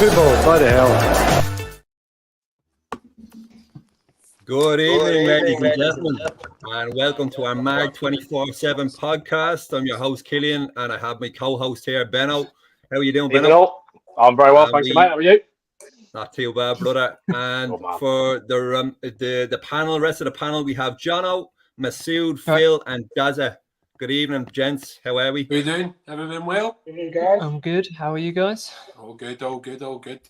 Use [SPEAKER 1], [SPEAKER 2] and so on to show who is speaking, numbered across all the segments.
[SPEAKER 1] football, bloody hell.
[SPEAKER 2] Good evening, ladies and gentlemen, and welcome to our Mag 24/7 podcast. I'm your host, Killian, and I have my co-host here, Benno. How are you doing, Benno?
[SPEAKER 3] I'm very well, thank you, mate. How are you?
[SPEAKER 2] Not too bad, brother. And for the panel, rest of the panel, we have Jono, Masood, Phil, and Daza. Good evening, gents. How are we?
[SPEAKER 4] How are you doing? Everyone well?
[SPEAKER 5] I'm good. How are you guys?
[SPEAKER 4] All good, all good, all good.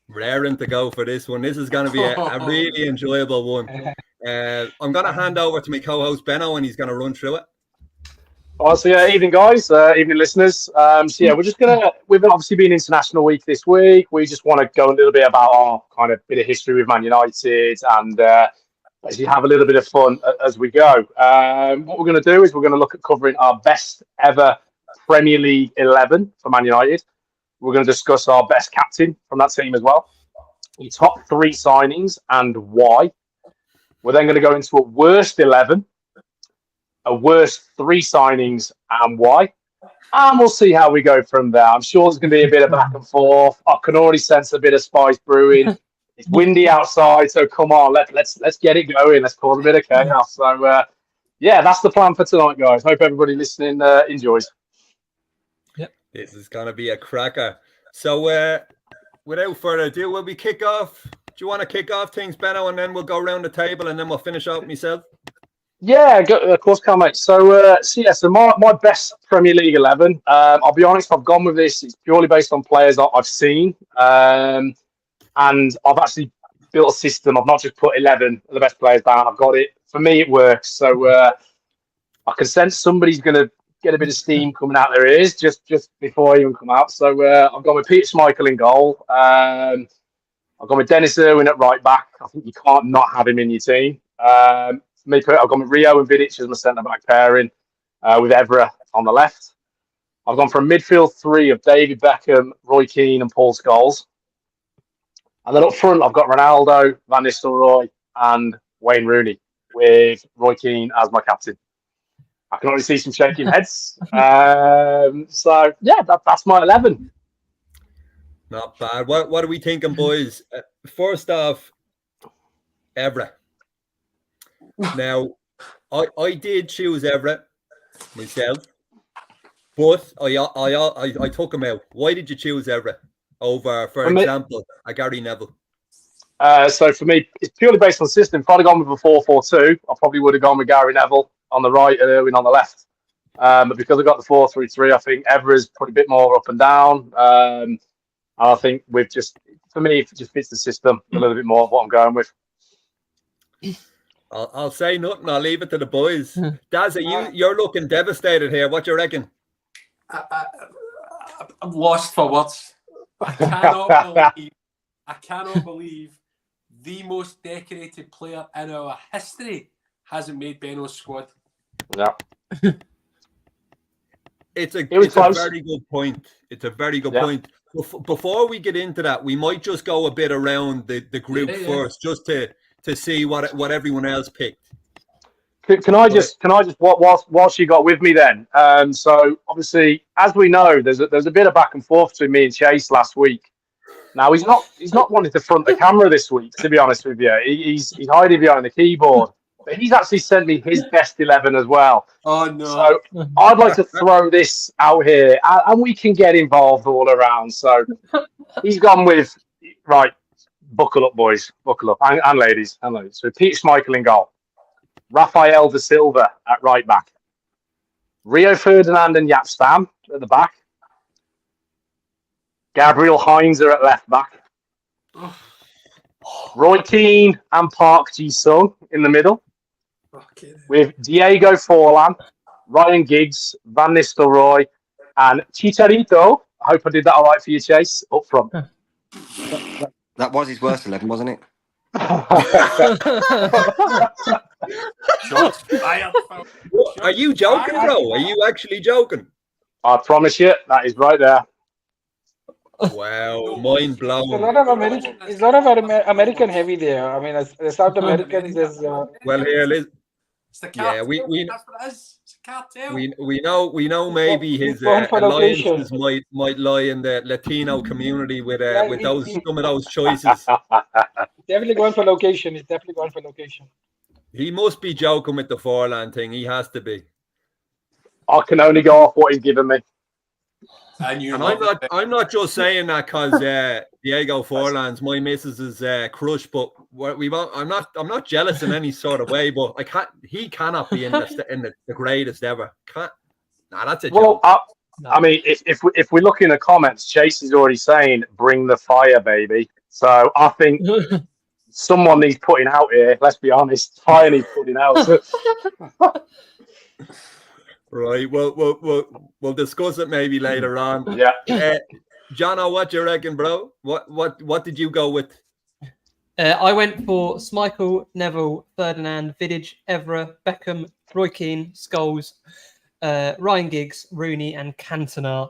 [SPEAKER 2] Raring to go for this one. This is going to be a really enjoyable one. I'm going to hand over to my co-host, Benno, and he's going to run through it.
[SPEAKER 3] Evening, guys. Evening, listeners. We've obviously been International Week this week. We just want to go a little bit about our kind of bit of history with Man United and actually have a little bit of fun as we go. What we're going to do is we're going to look at covering our best ever Premier League 11 for Man United. We're going to discuss our best captain from that team as well. The top 3 signings and why. We're then going to go into a worst 11, a worst 3 signings and why. And we'll see how we go from there. I'm sure there's going to be a bit of back and forth. I can already sense a bit of spice brewing. It's windy outside, so come on, let's get it going. Let's cause a bit of chaos. So, that's the plan for tonight, guys. Hope everybody listening enjoys.
[SPEAKER 2] This is going to be a cracker. So, without further ado, will we kick off? Do you want to kick off things, Benno, and then we'll go around the table and then we'll finish off myself?
[SPEAKER 3] Yeah, of course, can, mate. So my best Premier League 11, I'll be honest, I've gone with this. It's purely based on players that I've seen. And I've actually built a system. I've not just put 11 of the best players down. I've got it. For me, it works. So I can sense somebody's going to get a bit of steam coming out their ears just before I even come out. So I've gone with Peter Schmeichel in goal. I've gone with Dennis Irwin at right back. I think you can't not have him in your team. For me, I've gone with Rio and Vidic as my centre-back pairing with Evra on the left. I've gone for a midfield 3 of David Beckham, Roy Keane and Paul Scholes. And then up front, I've got Ronaldo, Van Nistelrooy and Wayne Rooney with Roy Keane as my captain. I can already see some shaking heads. That's my 11.
[SPEAKER 2] Not bad. What are we thinking, boys? First off, Evra. Now, I did choose Evra myself, but I took him out. Why did you choose Evra over, for example, a Gary Neville?
[SPEAKER 3] So for me, it's purely based on system. If I'd have gone with a 4-4-2, I probably would have gone with Gary Neville on the right and Irwin on the left. But because I got the 4-3-3, I think Evra's put a bit more up and down. And I think it just fits the system a little bit more of what I'm going with.
[SPEAKER 2] I'll say nothing. I'll leave it to the boys. Daz, you're looking devastated here. What do you reckon?
[SPEAKER 4] I'm lost for words. I cannot believe the most decorated player in our history hasn't made Benno's squad.
[SPEAKER 3] Yeah.
[SPEAKER 2] It's a very good point. It's a very good point. Before we get into that, we might just go a bit around the group first, just to see what everyone else picked.
[SPEAKER 3] Can I just whilst you got with me then? So obviously, as we know, there's a bit of back and forth between me and Chase last week. Now he's not wanting to front the camera this week, to be honest with you. He's hiding behind the keyboard. But he's actually sent me his best 11 as well.
[SPEAKER 4] Oh, no.
[SPEAKER 3] So I'd like to throw this out here, and we can get involved all around. So he's gone with, right, buckle up, boys. Buckle up. And ladies. So Peter Schmeichel in goal. Rafael da Silva at right back. Rio Ferdinand and Jaap Stam at the back. Gabriel Heinze at left back. Roy Keane and Park Ji-sung in the middle. With Diego Forlan, Ryan Giggs, Van Nistelrooy, and Chicharito. I hope I did that all right for you, Chase, up front.
[SPEAKER 6] That was his worst 11, wasn't it?
[SPEAKER 2] Are you joking, bro? Are you actually joking?
[SPEAKER 3] I promise you, that is right there.
[SPEAKER 2] Wow, mind blown.
[SPEAKER 1] It's a lot of American heavy there. I mean, the South Americans is.
[SPEAKER 2] Well, here, Liz.
[SPEAKER 4] It's the cap.
[SPEAKER 2] Yeah, we
[SPEAKER 4] That's what it is. It's cartel.
[SPEAKER 2] We know maybe his
[SPEAKER 1] going for location.
[SPEAKER 2] alliances might lie in the Latino community with those
[SPEAKER 1] he-
[SPEAKER 2] some of those choices.
[SPEAKER 1] Definitely going for location. He's definitely going for location.
[SPEAKER 2] He must be joking with the Forlan thing. He has to be.
[SPEAKER 3] I can only go off what he's given me.
[SPEAKER 4] And you
[SPEAKER 2] And
[SPEAKER 4] love it.
[SPEAKER 2] I'm not just saying that because Diego Forlan's my missus's crush, but I'm not jealous in any sort of way. But he cannot be in the greatest ever. That's a
[SPEAKER 3] Well,
[SPEAKER 2] joke.
[SPEAKER 3] I mean, if we look in the comments, Chase is already saying, "Bring the fire, baby." So I think someone needs putting out here. Let's be honest, fire needs putting out.
[SPEAKER 2] Right. We'll discuss it maybe later on.
[SPEAKER 3] Yeah.
[SPEAKER 2] Jono, what do you reckon, bro? What did you go with?
[SPEAKER 5] I went for Schmeichel, Neville, Ferdinand, Vidic, Evra, Beckham, Roy Keane, Scholes, Ryan Giggs, Rooney, and Cantona.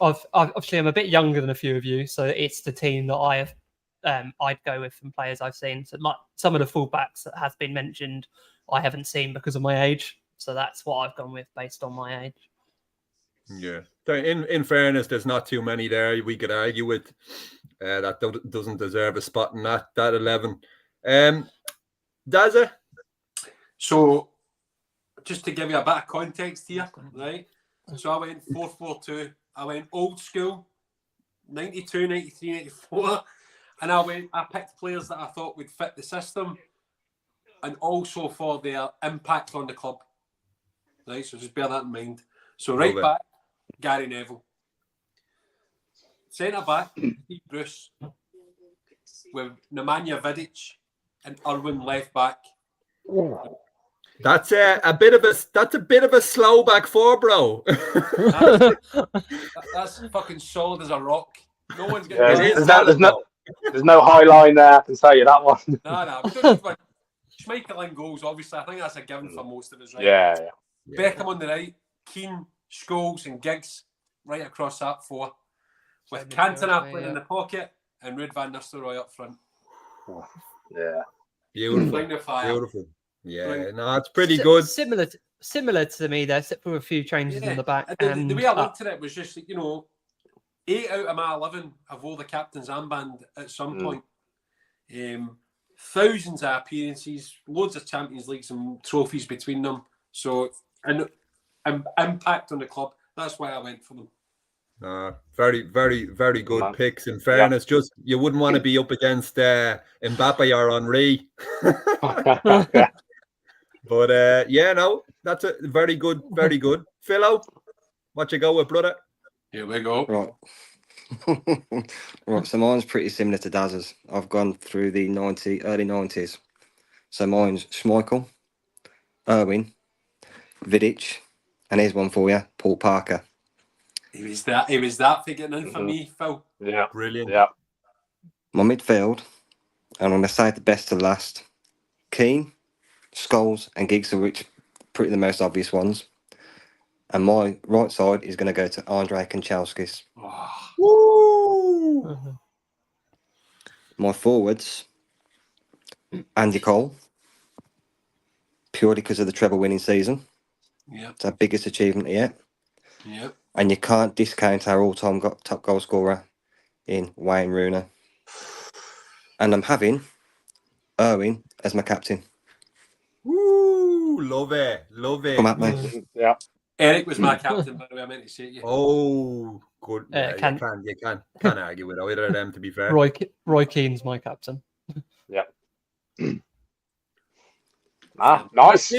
[SPEAKER 5] Obviously I'm a bit younger than a few of you, so it's the team that I'd go with from players I've seen. So like some of the fullbacks that have been mentioned, I haven't seen because of my age. So that's what I've gone with based on my age. Yeah.
[SPEAKER 2] In fairness, there's not too many there we could argue with that doesn't deserve a spot in that 11. Dazza?
[SPEAKER 4] So, just to give you a bit of context here, right? So I went 4-4-2. I went old school, 92, 93, 94. And I picked players that I thought would fit the system and also for their impact on the club. Right, so just bear that in mind. So right back, Gary Neville. Centre back, Steve Bruce. With Nemanja Vidic and Irwin left back.
[SPEAKER 2] That's a bit of a slow back four, bro.
[SPEAKER 4] That's fucking solid as a rock. No one's getting
[SPEAKER 3] there's no high line there. I can tell you that one.
[SPEAKER 4] No. We don't need Schmeichel in goals, obviously. I think that's a given for most of us, right?
[SPEAKER 3] Yeah.
[SPEAKER 4] Beckham on the right, Keane, Scholes, and Giggs right across that four. With Cantona playing in the pocket and Ruud van Nistelrooy up front.
[SPEAKER 3] Yeah.
[SPEAKER 2] Beautiful. Yeah, no, it's pretty good.
[SPEAKER 5] Similar to me there, except for a few changes in the back.
[SPEAKER 4] The way I looked at it was just, 8 out of my 11 have all the captain's armband at some point. Thousands of appearances, loads of Champions Leagues and trophies between them. So, and impact on the club. That's why I went for them.
[SPEAKER 2] Very, very, very good picks. In fairness, just you wouldn't want to be up against Mbappe or Henry. But that's a very good, very good. Philo, what you go with, brother?
[SPEAKER 4] Here we go.
[SPEAKER 6] Right. Right, so mine's pretty similar to Daz's. I've gone through the early 90s. So mine's Schmeichel, Irwin, Vidic, and here's one for you, Paul Parker.
[SPEAKER 4] He was that figuring in for me, Phil.
[SPEAKER 3] Yeah.
[SPEAKER 2] Brilliant.
[SPEAKER 3] Yeah.
[SPEAKER 6] My midfield, and I'm going to save the best to last. Keane, Scholes, and Giggs are pretty the most obvious ones. And my right side is going to go to Andre Kanchelskis.
[SPEAKER 2] Woo!
[SPEAKER 6] My forwards, Andy Cole, purely because of the treble winning season.
[SPEAKER 4] Yeah.
[SPEAKER 6] It's our biggest achievement yet.
[SPEAKER 4] Yeah.
[SPEAKER 6] And you can't discount our all-time top goal scorer in Wayne Rooney. And I'm having Irwin as my captain.
[SPEAKER 2] Woo! Love it.
[SPEAKER 6] Come at me.
[SPEAKER 3] Yeah.
[SPEAKER 4] Eric was my captain, by the way. I meant to say it.
[SPEAKER 2] Oh, good.
[SPEAKER 5] You
[SPEAKER 2] can't argue with either of them, to be fair.
[SPEAKER 5] Roy Keane's my captain.
[SPEAKER 3] Yeah. Nice.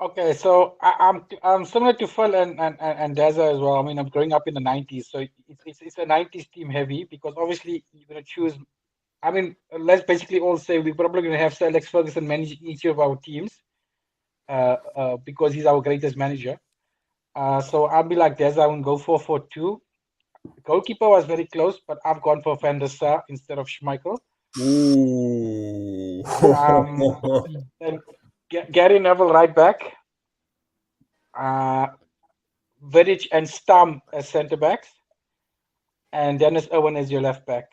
[SPEAKER 1] Okay, so I'm similar to Phil and Dazza as well. I mean, I'm growing up in the 90s, so it's a 90s team heavy because obviously you're going to choose. I mean, let's basically all say we're probably going to have Sir Alex Ferguson manage each of our teams because he's our greatest manager. So I'll be like Dazza, I will go 4-4-2. The goalkeeper was very close, but I've gone for Van der Sar instead of Schmeichel.
[SPEAKER 2] Ooh.
[SPEAKER 1] Then Gary Neville right back. Vidic and Stam as centre backs. And Dennis Irwin as your left back.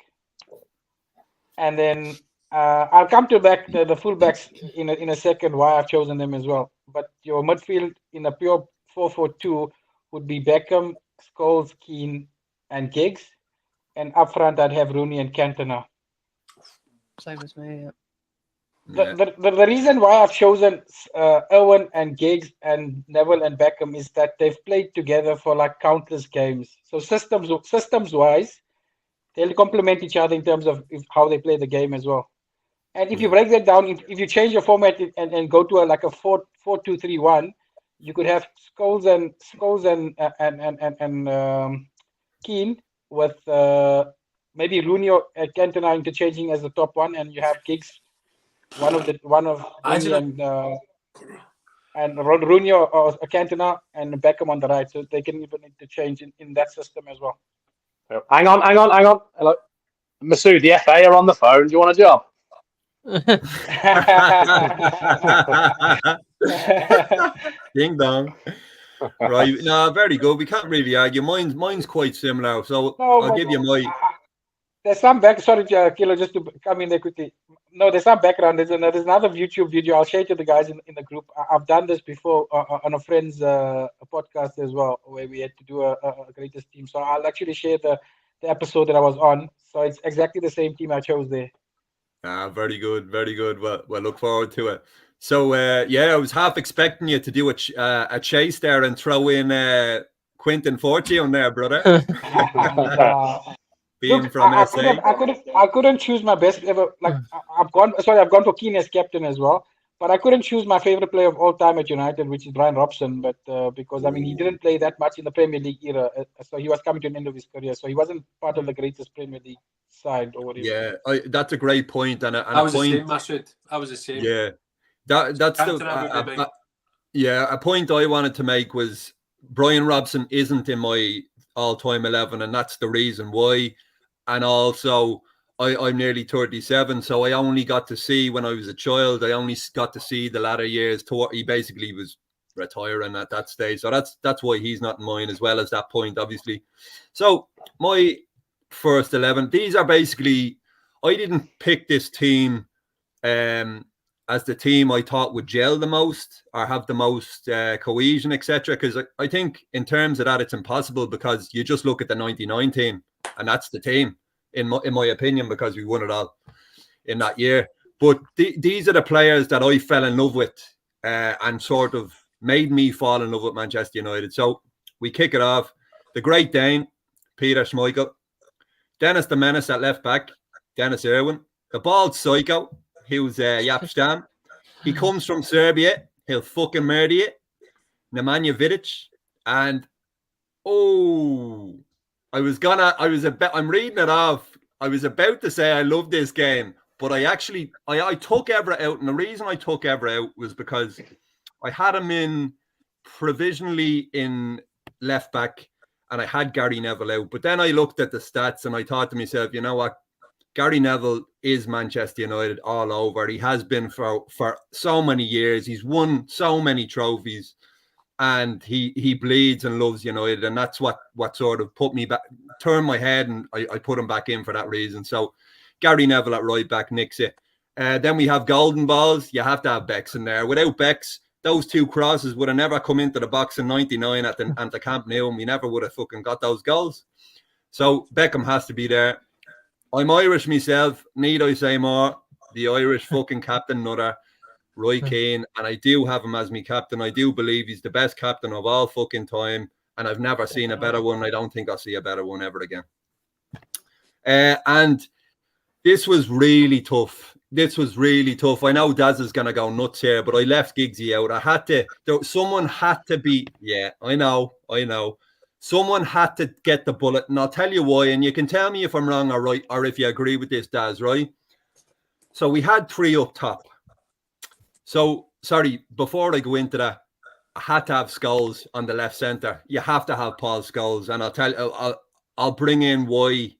[SPEAKER 1] And then I'll come to the fullbacks in a second why I've chosen them as well. But your midfield in a pure 4-4-2 would be Beckham, Scholes, Keane, and Giggs, and up front I'd have Rooney and Cantona.
[SPEAKER 5] Same as me. Yeah.
[SPEAKER 1] The reason why I've chosen Owen and Giggs and Neville and Beckham is that they've played together for like countless games. So systems wise, they'll complement each other in terms of how they play the game as well. And if you break that down, if you change your format and go to a 4-2-3-1, you could have Scholes and Keane with maybe Rooney or Cantona interchanging as the top one, and you have Giggs, one of Rooney and Rooney or Cantona and Beckham on the right, so they can even interchange in that system as well.
[SPEAKER 3] Hang on. Hello, Masood, the FA are on the phone. Do you want a job?
[SPEAKER 2] Ding dong. Right, no, very good. We can't really argue. Mine's quite similar, so I'll give you my.
[SPEAKER 1] There's some sorry, Kilo, just to come in there quickly. No, there's some background. There's another YouTube video. I'll share it to the guys in the group. I've done this before on a friend's podcast as well, where we had to do a greatest team. So I'll actually share the episode that I was on. So it's exactly the same team I chose there.
[SPEAKER 2] Very good, very good. Well, look forward to it. So I was half expecting you to do a chase there and throw in Quinton Fortune there, brother. Being
[SPEAKER 1] Look,
[SPEAKER 2] from
[SPEAKER 1] I
[SPEAKER 2] SA.
[SPEAKER 1] couldn't choose my best ever. Like I've gone for Keane as captain as well, but I couldn't choose my favorite player of all time at United, which is Brian Robson. But because he didn't play that much in the Premier League era, so he was coming to an end of his career, so he wasn't part of the greatest Premier League side or whatever.
[SPEAKER 2] Yeah, that's a great point, and
[SPEAKER 4] I was
[SPEAKER 2] a point.
[SPEAKER 4] The same, Masood. I was the same.
[SPEAKER 2] Yeah, that's a point I wanted to make was Brian Robson isn't in my all-time 11, and that's the reason why. And also, I'm nearly 37, so I only got to see when I was a child. I only got to see the latter years. He basically was retiring at that stage, so that's why he's not in mine, as well as that point, obviously. So my first 11. These are basically. I didn't pick this team as the team I thought would gel the most or have the most cohesion, etc. Because I think in terms of that, it's impossible, because you just look at the 99 team and that's the team, in my opinion, because we won it all in that year. But these are the players that I fell in love with and sort of made me fall in love with Manchester United. So we kick it off. The Great Dane, Peter Schmeichel. Dennis the Menace at left back, Dennis Irwin. The bald psycho, who's Jaap Stam. He comes from Serbia. He'll fucking murder you. Nemanja Vidic. And I'm reading it off. I was about to say I love this game, but I took Evra out. And the reason I took Evra out was because I had him in provisionally in left back, and I had Gary Neville out. But then I looked at the stats and I thought to myself, you know what? Gary Neville is Manchester United all over. He has been for so many years. He's won so many trophies, and he bleeds and loves United. And that's what sort of put me back, turned my head, and I put him back in for that reason. So Gary Neville at right back nicks it. Then we have golden balls. You have to have Becks in there. Without Becks, those two crosses would have never come into the box in 99 at the Camp Nou, and we never would have fucking got those goals. So Beckham has to be there. I'm Irish myself, need I say more? The Irish fucking captain, Nutter, Roy Keane, and I do have him as my captain. I do believe he's the best captain of all fucking time, and I've never seen a better one. I don't think I'll see a better one ever again. And this was really tough. I know Daz is going to go nuts here, but I left Giggsy out. Someone had to be, yeah, I know. Someone had to get the bullet, and I'll tell you why, and you can tell me if I'm wrong or right, or if you agree with this, Daz, right? So we had three up top. So, sorry, before I go into that, I had to have Scholes on the left centre. You have to have Paul Scholes, and I'll bring in why.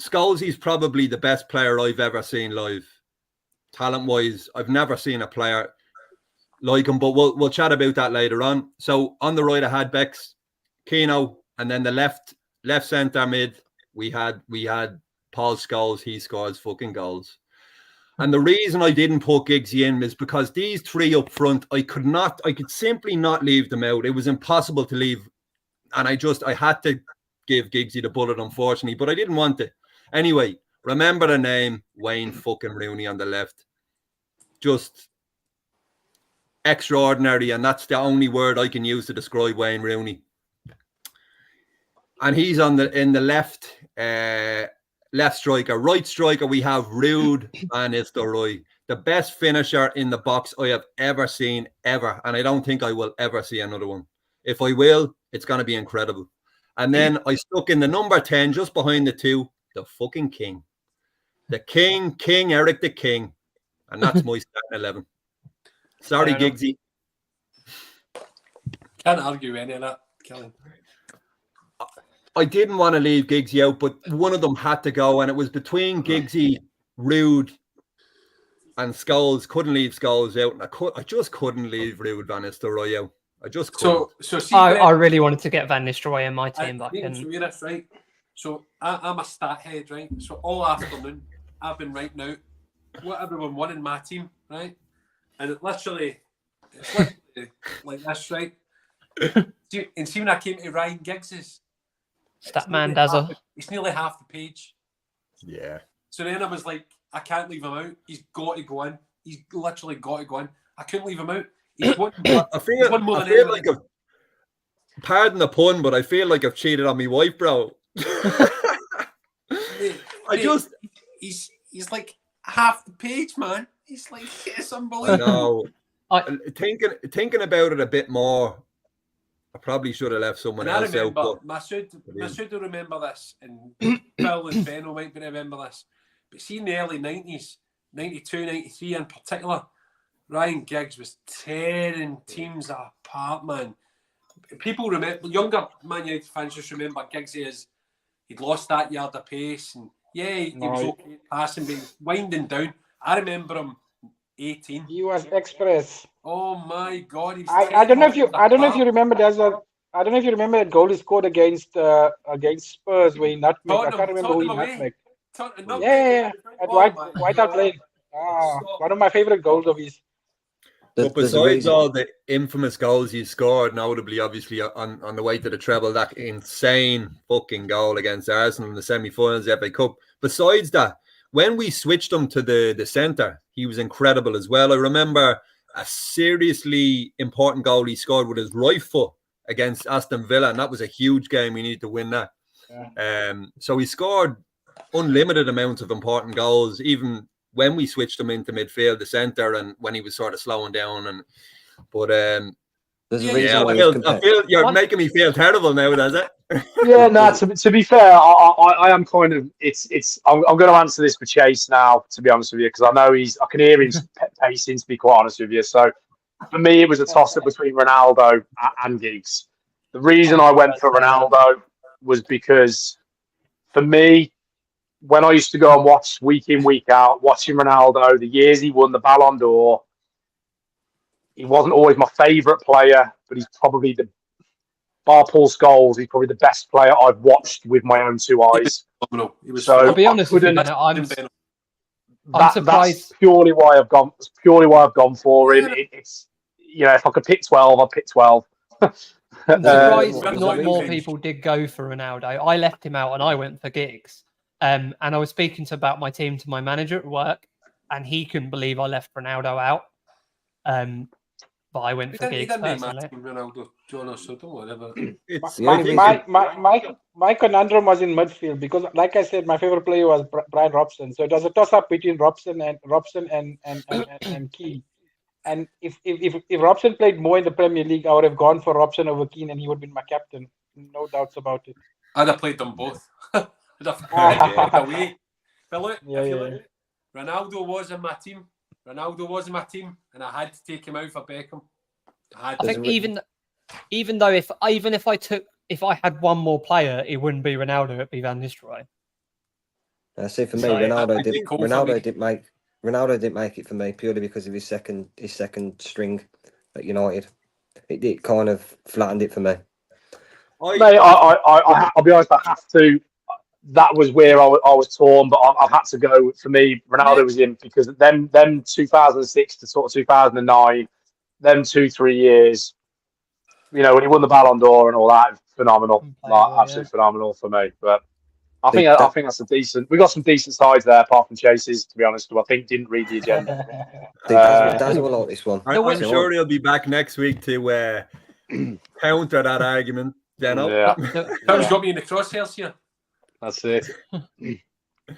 [SPEAKER 2] Scholes, he's probably the best player I've ever seen live. Talent-wise, I've never seen a player like him, but we'll chat about that later on. So, on the right, I had Becks, Keno, and then the left centre mid, we had Paul Scholes. He scores fucking goals. And the reason I didn't put Giggsy in is because these three up front, I could simply not leave them out. It was impossible to leave. And I had to give Giggsy the bullet, unfortunately, but I didn't want to. Anyway, remember the name, Wayne fucking Rooney on the left. Just extraordinary, and that's the only word I can use to describe Wayne Rooney. And he's in the left striker. Right striker, we have Ruud van Nistelrooy, the best finisher in the box I have ever seen, ever. And I don't think I will ever see another one. If I will, it's going to be incredible. And then I stuck in the number 10, just behind the two, the fucking king. The king, Eric the King. And that's my starting 11. Sorry, Giggsy.
[SPEAKER 4] Can't argue any of that, Kellen.
[SPEAKER 2] I didn't want to leave Giggsy out, but one of them had to go, and it was between Giggsy, Ruud, and Scholes. Couldn't leave Scholes out, and I just couldn't leave Ruud van Nistelrooy out. I just couldn't.
[SPEAKER 4] So see,
[SPEAKER 5] I really wanted to get Van Nistelrooy in my team, but I couldn't.
[SPEAKER 4] That's right. So I'm a stat head, right? So all afternoon I've been writing out what everyone won in my team, right? And it's literally like this, right? And see when I came to Ryan Giggs's,
[SPEAKER 5] Statman Dazza.
[SPEAKER 4] It's nearly half the page.
[SPEAKER 2] Yeah.
[SPEAKER 4] So then I was like, I can't leave him out. He's got to go in. He's literally got to go in. I couldn't leave him out. He's one,
[SPEAKER 2] I feel like pardon the pun, but I feel like I've cheated on my wife, bro.
[SPEAKER 4] He's like half the page, man. He's like, it's unbelievable.
[SPEAKER 2] I know. Thinking about it a bit more, I probably should have left someone else out. But
[SPEAKER 4] Masood will remember this, and Phil and Ben might remember this. But see, in the early 90s, 92, 93 in particular, Ryan Giggs was tearing teams apart, man. People remember, younger Man United fans just remember Giggsy as he'd lost that yard of pace, and he was okay passing, but he was winding down. I remember him 18.
[SPEAKER 1] He was express.
[SPEAKER 4] Oh my God!
[SPEAKER 1] I don't know if you remember. I don't know if you remember that goal he scored against Spurs where he nutmegged. I can't remember who he nutmegged. Yeah. At White Hart Lane. One of my favorite goals of his.
[SPEAKER 2] But besides all the infamous goals he scored, notably, obviously, on the way to the treble, that insane fucking goal against Arsenal in the semi-finals of the FA Cup. Besides that, when we switched him to the centre, he was incredible as well. I remember a seriously important goal he scored with his right foot against Aston Villa, and that was a huge game. We needed to win that. Yeah. So he scored unlimited amounts of important goals, even when we switched him into midfield, the centre, and when he was sort of slowing down.
[SPEAKER 6] There's a reason
[SPEAKER 2] I feel you're making me feel terrible now, does it?
[SPEAKER 3] Yeah, no. To be fair, I am kind of. I'm going to answer this for Chase now. To be honest with you, because I know I can hear him pacing. To be quite honest with you, so for me, it was a toss up between Ronaldo and Giggs. The reason I went for Ronaldo was because, for me, when I used to go and watch week in, week out, watching Ronaldo, the years he won the Ballon d'Or, he wasn't always my favourite player, but he's probably bar Paul Scholes, he's probably the best player I've watched with my own two eyes. So
[SPEAKER 5] I'll be honest with you, I'm surprised.
[SPEAKER 3] That's purely why I've gone for him. It's if I could pick 12, I'd pick 12.
[SPEAKER 5] I'm surprised not more people did go for Ronaldo. I left him out and I went for Giggs. And I was speaking about my team to my manager at work, and he couldn't believe I left Ronaldo out. But I went for Giggs personally.
[SPEAKER 1] My conundrum was in midfield because, like I said, my favorite player was Brian Robson. So it was a toss-up between Robson and Keane. And if Robson played more in the Premier League, I would have gone for Robson over Keane, and he would have been my captain. No doubts about it.
[SPEAKER 4] I'd have played them both. Ronaldo was in my team. And I had to take him out for Beckham.
[SPEAKER 5] I think even though if I had one more player, it wouldn't be Ronaldo, it'd be Van Nistelrooy.
[SPEAKER 6] See, for me, Ronaldo didn't make it for me purely because of his second string at United. It kind of flattened it for me.
[SPEAKER 3] Mate, I'll be honest. I have to. that was where I was torn, but I've had to go. For me, Ronaldo was in because them 2006 to sort of 2009, them 2-3 years, you know, when he won the Ballon d'Or and all that, phenomenal, absolutely phenomenal for me. But I think that's a decent. We got some decent sides there, apart from Chase's, to be honest, who I think didn't read the agenda.
[SPEAKER 6] Daz will like this one.
[SPEAKER 2] I'm sure he'll be back next week to counter that argument. Deno.
[SPEAKER 3] Yeah,
[SPEAKER 4] That was got me in the crosshairs here.
[SPEAKER 3] that's it.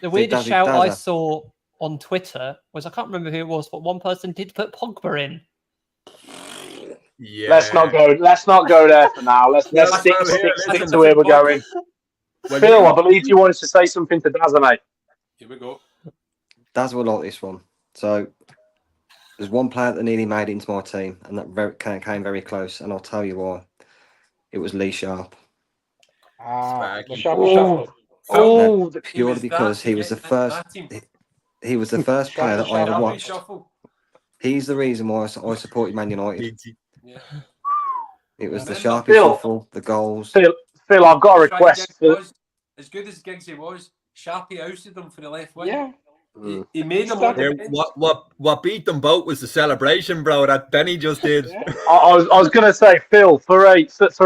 [SPEAKER 5] The weirdest shout I saw on Twitter was, I can't remember who it was, but one person did put Pogba in.
[SPEAKER 2] Yeah.
[SPEAKER 3] Let's not go there for now. Let's stick to where we're going. Phil, I believe you wanted to say something to Daz, mate.
[SPEAKER 4] Here we go.
[SPEAKER 6] Daz will like this one. So there's one player that nearly made it into my team, and that came very close, and I'll tell you why. It was Lee Sharp. Purely because he was the first. He was the first player that I ever watched. He's the reason why I supported Man United.
[SPEAKER 4] Yeah.
[SPEAKER 6] It was the Sharpie shuffle, the goals.
[SPEAKER 3] Phil, I've got a request.
[SPEAKER 4] As good as Giggsy was, Sharpie ousted them for the left wing.
[SPEAKER 1] Yeah.
[SPEAKER 4] He made them.
[SPEAKER 2] What beat them both was the celebration, bro, that Benny just did.
[SPEAKER 3] I was going to say, Phil, for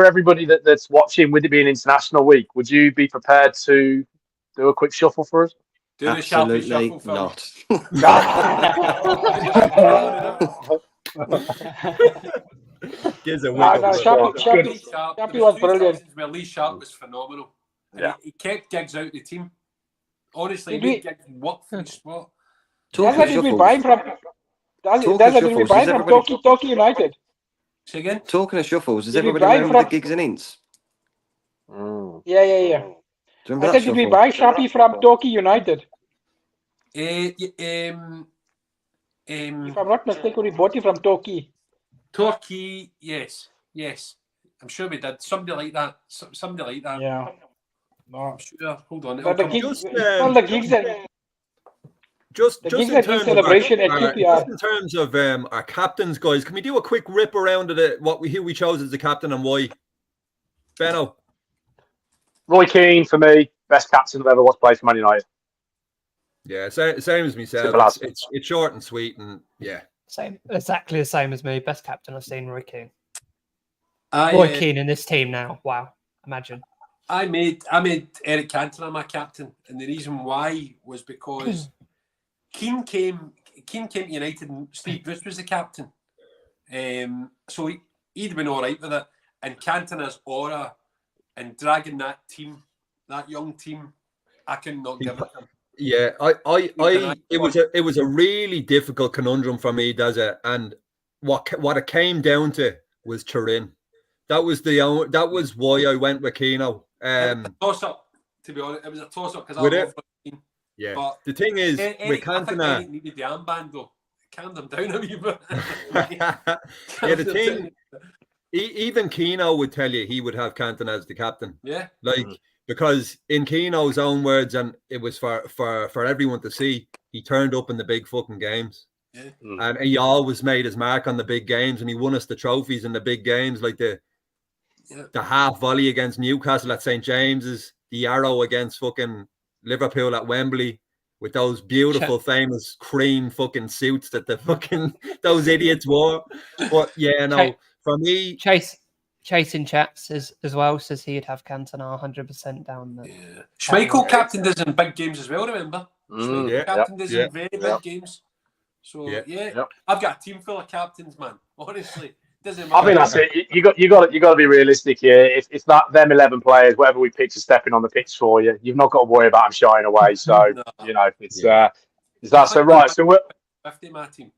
[SPEAKER 3] everybody that's watching, with it being International Week, would you be prepared to do a quick shuffle for us?
[SPEAKER 4] Do the Sharpie shuffle, Phil.
[SPEAKER 2] Gives a
[SPEAKER 1] Sharpie was brilliant.
[SPEAKER 4] Where Lee Sharp was phenomenal.
[SPEAKER 3] Yeah.
[SPEAKER 4] He kept Giggs out of the team. Honestly, he made Giggs work for his spot.
[SPEAKER 1] That's what did we buy from Toki United.
[SPEAKER 4] Say again?
[SPEAKER 6] Talking of shuffles, does
[SPEAKER 1] Did we
[SPEAKER 6] everybody
[SPEAKER 1] buy
[SPEAKER 6] remember
[SPEAKER 1] from-
[SPEAKER 6] the Giggs and Ints?
[SPEAKER 1] Yeah.
[SPEAKER 6] Do you
[SPEAKER 1] I
[SPEAKER 6] remember that
[SPEAKER 1] said, did we
[SPEAKER 6] shuffle?
[SPEAKER 1] buy Sharpie from Toki United?
[SPEAKER 4] If
[SPEAKER 1] If I'm not mistaken, we bought it from Toki.
[SPEAKER 4] Turkey, yes. I'm sure we did. Somebody like that.
[SPEAKER 1] Yeah. No.
[SPEAKER 4] I'm sure. Hold on.
[SPEAKER 1] But the
[SPEAKER 4] It'll come
[SPEAKER 1] gigs,
[SPEAKER 4] up.
[SPEAKER 1] all the gigs and
[SPEAKER 2] Just
[SPEAKER 1] gigs
[SPEAKER 2] in
[SPEAKER 1] and
[SPEAKER 2] terms
[SPEAKER 1] celebration at
[SPEAKER 2] of
[SPEAKER 1] QPR.
[SPEAKER 2] just in terms of our captains, guys, can we do a quick rip around of who we chose as the captain and why? Benno.
[SPEAKER 3] Roy Keane, for me, best captain I've ever watched play for Man United.
[SPEAKER 2] Yeah, same as myself.
[SPEAKER 3] Simple as.
[SPEAKER 2] It's short and sweet, and yeah.
[SPEAKER 5] Same, exactly the same as me. Best captain I've seen, Roy Keane.
[SPEAKER 4] I,
[SPEAKER 5] Roy Keane in this team now. Wow, imagine.
[SPEAKER 4] I made Eric Cantona my captain, and the reason why was because Keane came to United and Steve Bruce was the captain. So he'd been all right with it. And Cantona's aura and dragging that young team, I could not give it him.
[SPEAKER 2] Yeah, it was a really difficult conundrum for me, and what it came down to was Turin. That was why I went with Keno.
[SPEAKER 4] Toss up, to be honest, it was a toss up because I love Keane.
[SPEAKER 2] Yeah,
[SPEAKER 4] but
[SPEAKER 2] the thing is with
[SPEAKER 4] I think
[SPEAKER 2] Cantona,
[SPEAKER 4] Eric needed the armband though. Calmed him down a wee bit.
[SPEAKER 2] yeah, the thing. Even Keno would tell you he would have Cantona as the captain.
[SPEAKER 4] Yeah,
[SPEAKER 2] because in Keno's own words, and it was for everyone to see, he turned up in the big fucking games.
[SPEAKER 4] Yeah.
[SPEAKER 2] And he always made his mark on the big games, and he won us the trophies in the big games, like the half volley against Newcastle at St. James's, the arrow against fucking Liverpool at Wembley, with those beautiful, famous cream fucking suits that the fucking those idiots wore. But yeah, no, for me,
[SPEAKER 5] Chase in chat says as well, says he'd have Cantona 100% down there.
[SPEAKER 4] Yeah. Schmeichel captained us in big games as well, remember?
[SPEAKER 2] Yeah.
[SPEAKER 4] Captained us in very big games. So I've got a team full of captains, man. Honestly, doesn't matter.
[SPEAKER 3] I think that's it. You got to be realistic here. If them 11 players, whatever we pick, are stepping on the pitch for you, you've not got to worry about them shying away. So it's that. So right. So we're
[SPEAKER 4] 50 my team.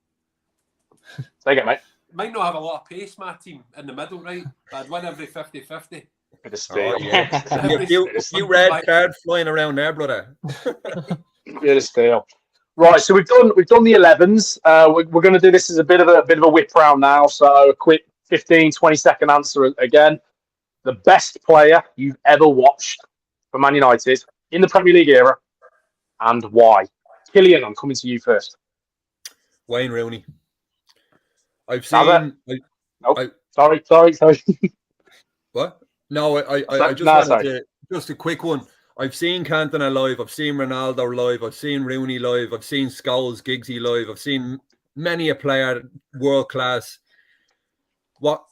[SPEAKER 3] Say again, mate.
[SPEAKER 4] Might not have a lot of pace, my team, in the middle, right? But I'd win every 50-50.
[SPEAKER 3] Bit of steel.
[SPEAKER 2] A few red cards flying around there, brother.
[SPEAKER 3] Bit of steel. Right, so we've done the 11s. We're going to do this as a bit of a whip round now. So a quick 15-20 second answer again. The best player you've ever watched for Man United in the Premier League era, and why? Killian, I'm coming to you first.
[SPEAKER 2] Wayne Rooney. I've seen.
[SPEAKER 3] Sorry.
[SPEAKER 2] What? No, I just wanted to, just a quick one. I've seen Cantona live, I've seen Ronaldo live, I've seen Rooney live, I've seen Scholes, Giggsy live, I've seen many a player world class. What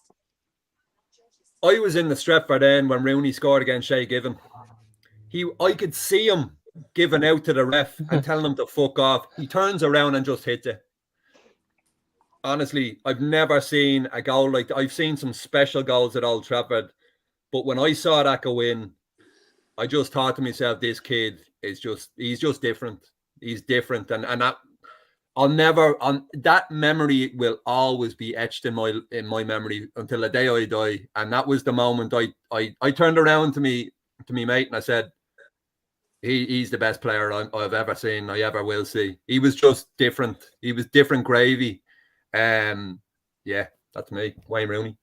[SPEAKER 2] I was in the Stretford end when Rooney scored against Shay Given. I could see him giving out to the ref and telling him to fuck off. He turns around and just hits it. Honestly, I've never seen a goal like that. I've seen some special goals at Old Trafford, but when I saw that go in, I just thought to myself, this kid is he's just different. He's different. And that that memory will always be etched in my memory until the day I die. And that was the moment I turned around to me mate and I said, he's the best player I've ever seen, I ever will see. He was just different. He was different gravy. Yeah, that's me, Wayne Rooney.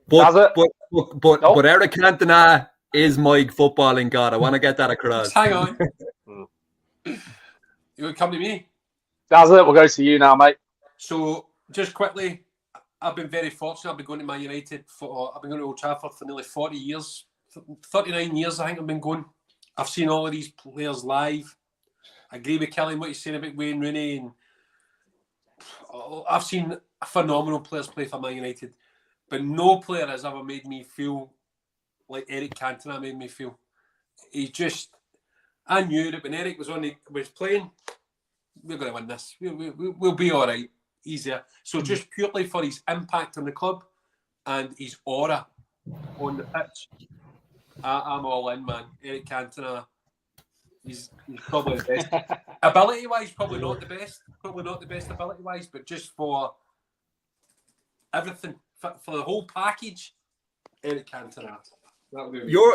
[SPEAKER 2] But Eric Cantona is my footballing god. I want to get that across.
[SPEAKER 4] Hang on. You would come to me.
[SPEAKER 3] That's it. We'll go to you now, mate.
[SPEAKER 4] So, just quickly, I've been very fortunate. I've been going to Man United I've been going to Old Trafford for nearly 40 years. 39 years, I think I've been going. I've seen all of these players live. I agree with Kelly what he's saying about Wayne Rooney, and I've seen phenomenal players play for Man United, but no player has ever made me feel like Eric Cantona made me feel. I knew that when Eric was playing, we're going to win this. We'll be all right, easier. So just purely for his impact on the club and his aura on the pitch, I'm all in, man. Eric Cantona, he's probably the best. Ability-wise, probably not the best. Probably not the best ability-wise, but just for everything, for the whole package, Eric Cantona.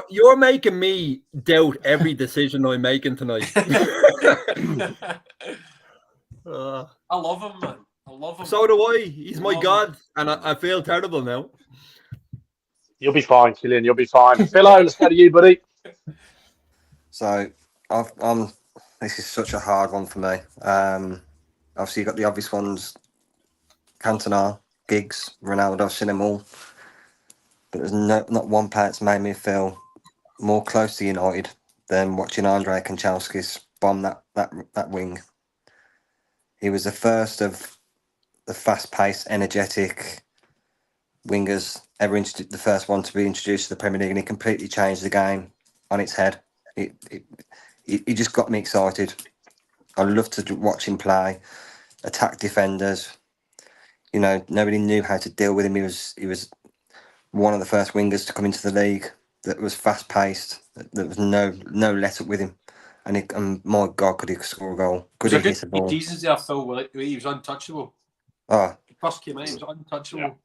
[SPEAKER 2] You're making me doubt every decision I'm making tonight.
[SPEAKER 4] I love him, man. I love him.
[SPEAKER 2] So do I. He's my god, and I feel terrible now.
[SPEAKER 3] You'll be fine, Killian. You'll be fine. Philo, let's go to you, buddy.
[SPEAKER 6] So, this is such a hard one for me. Obviously, you've got the obvious ones: Cantona, Giggs, Ronaldo. I've seen them all, but there's not one player that's made me feel more close to United than watching Andrei Kanchelskis bomb that wing. He was the first of the fast-paced, energetic wingers ever, the first one to be introduced to the Premier League, and he completely changed the game on its head. He just got me excited. I loved to watch him play, attack defenders. You know, nobody knew how to deal with him. He was one of the first wingers to come into the league that was fast-paced. There was no let up with him. And my God, could he score a goal? Could he hit a ball?
[SPEAKER 4] Jesus there, Phil. He was untouchable.
[SPEAKER 6] Oh,
[SPEAKER 4] First came out, he was untouchable.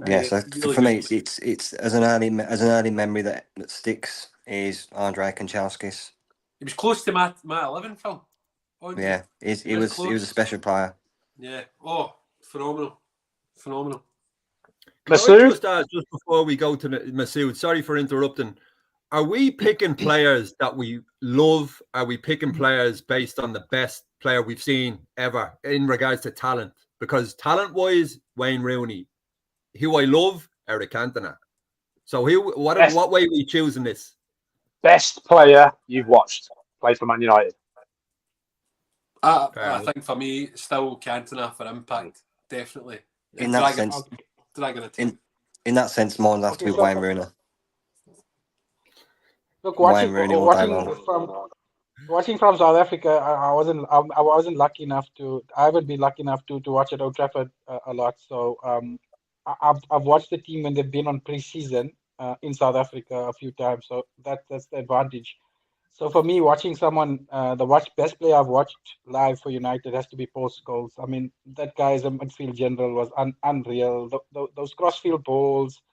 [SPEAKER 6] Yeah, so really for me, it's as an early memory that sticks is Andrei Kanchelskis.
[SPEAKER 4] He was close to my 11, Phil.
[SPEAKER 6] Yeah, he was a special player.
[SPEAKER 4] Yeah. Oh, phenomenal.
[SPEAKER 3] Masood?
[SPEAKER 2] Just before we go to Masood, sorry for interrupting. Are we picking players that we love? Are we picking players based on the best player we've seen ever in regards to talent? Because talent-wise, Wayne Rooney. Who I love, Eric Cantona. So what way are we choosing this?
[SPEAKER 3] Best player you've watched play for Man United?
[SPEAKER 4] I think for me, still Cantona for impact, definitely.
[SPEAKER 6] In that sense, mine has to be Wayne Rooney.
[SPEAKER 1] Look, watching from South Africa, I wasn't lucky enough to. I haven't been lucky enough to watch at Old Trafford a lot. So I've watched the team when they've been on pre-season in South Africa a few times. So that's the advantage. So for me, watching someone, the best player I've watched live for United has to be Paul Scholes. I mean, that guy as a midfield general was unreal. Those crossfield balls,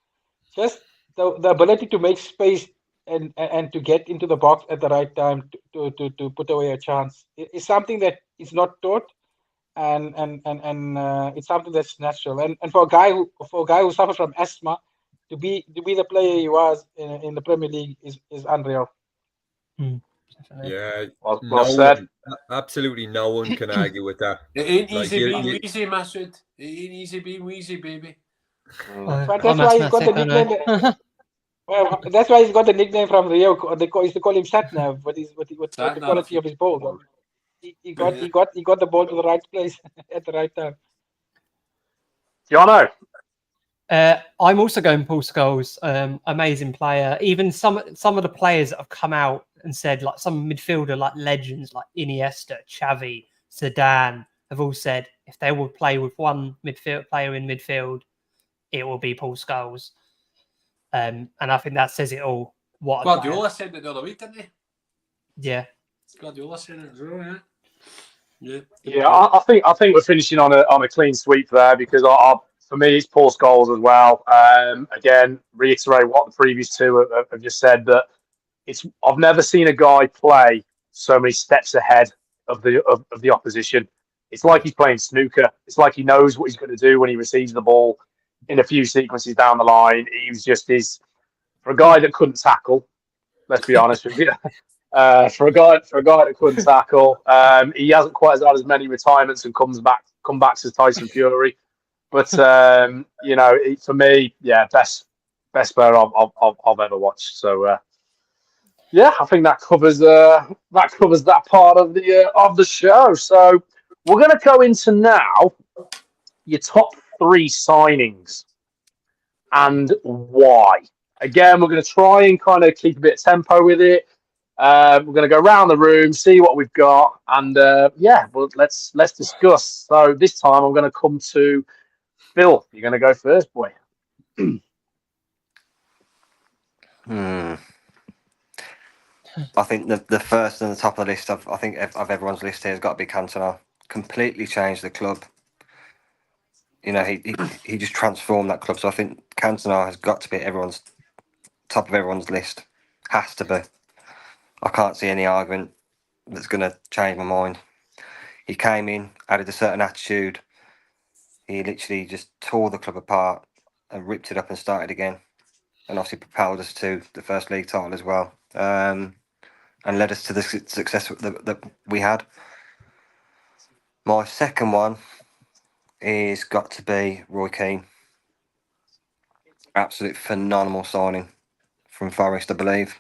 [SPEAKER 1] just the ability to make space and to get into the box at the right time to put away a chance is something that is not taught, and it's something that's natural. And for a guy who suffers from asthma, to be the player he was in the Premier League is unreal.
[SPEAKER 2] Yeah,
[SPEAKER 3] well said.
[SPEAKER 2] Absolutely no one can argue with that.
[SPEAKER 4] It ain't easy being Weezy, Masood. It ain't easy being Weezy, baby.
[SPEAKER 1] But that's why he's got the nickname. Well, that's why he's got the nickname from Rio. They used to call him Satnav. What the
[SPEAKER 4] Satnav.
[SPEAKER 1] quality of his ball? He got the ball to the right place at the right time.
[SPEAKER 3] Jono.
[SPEAKER 5] I'm also going Paul Scholes. Amazing player. Even some of the players that have come out and said, like some midfielder like legends like Iniesta, Xavi, Zidane have all said if they would play with one midfield player in midfield, it will be Paul Scholes. And I think that says it all. What a player.
[SPEAKER 4] Guardiola said it the other week, didn't he?
[SPEAKER 5] Yeah.
[SPEAKER 4] Guardiola said it as well, yeah.
[SPEAKER 3] Yeah, I think we're finishing on a clean sweep there because for me it's Paul Scholes as well. Again, reiterate what the previous two have just said, that I've never seen a guy play so many steps ahead of the opposition. It's like he's playing snooker. It's like he knows what he's going to do when he receives the ball in a few sequences down the line. He was just for a guy that couldn't tackle. Let's be honest with you. For a guy that couldn't tackle, he hasn't quite had as many retirements and comebacks as Tyson Fury. But for me, yeah, best player I've ever watched. So yeah, I think that covers that part of the show. So we're going to go into now your top 3 signings and why. Again, we're going to try and kind of keep a bit of tempo with it. We're going to go around the room, see what we've got, and let's discuss. So this time I'm going to come to Phil. You're going to go first, boy.
[SPEAKER 6] I think the first and the top of the list of everyone's list here has got to be Cantona. Completely changed the club. You know, he just transformed that club. So I think Cantona has got to be at top of everyone's list. Has to be. I can't see any argument that's going to change my mind. He came in, added a certain attitude. He literally just tore the club apart and ripped it up and started again. And obviously propelled us to the first league title as well. And led us to the success that we had. My second one is got to be Roy Keane. Absolute phenomenal signing from Forest, I believe.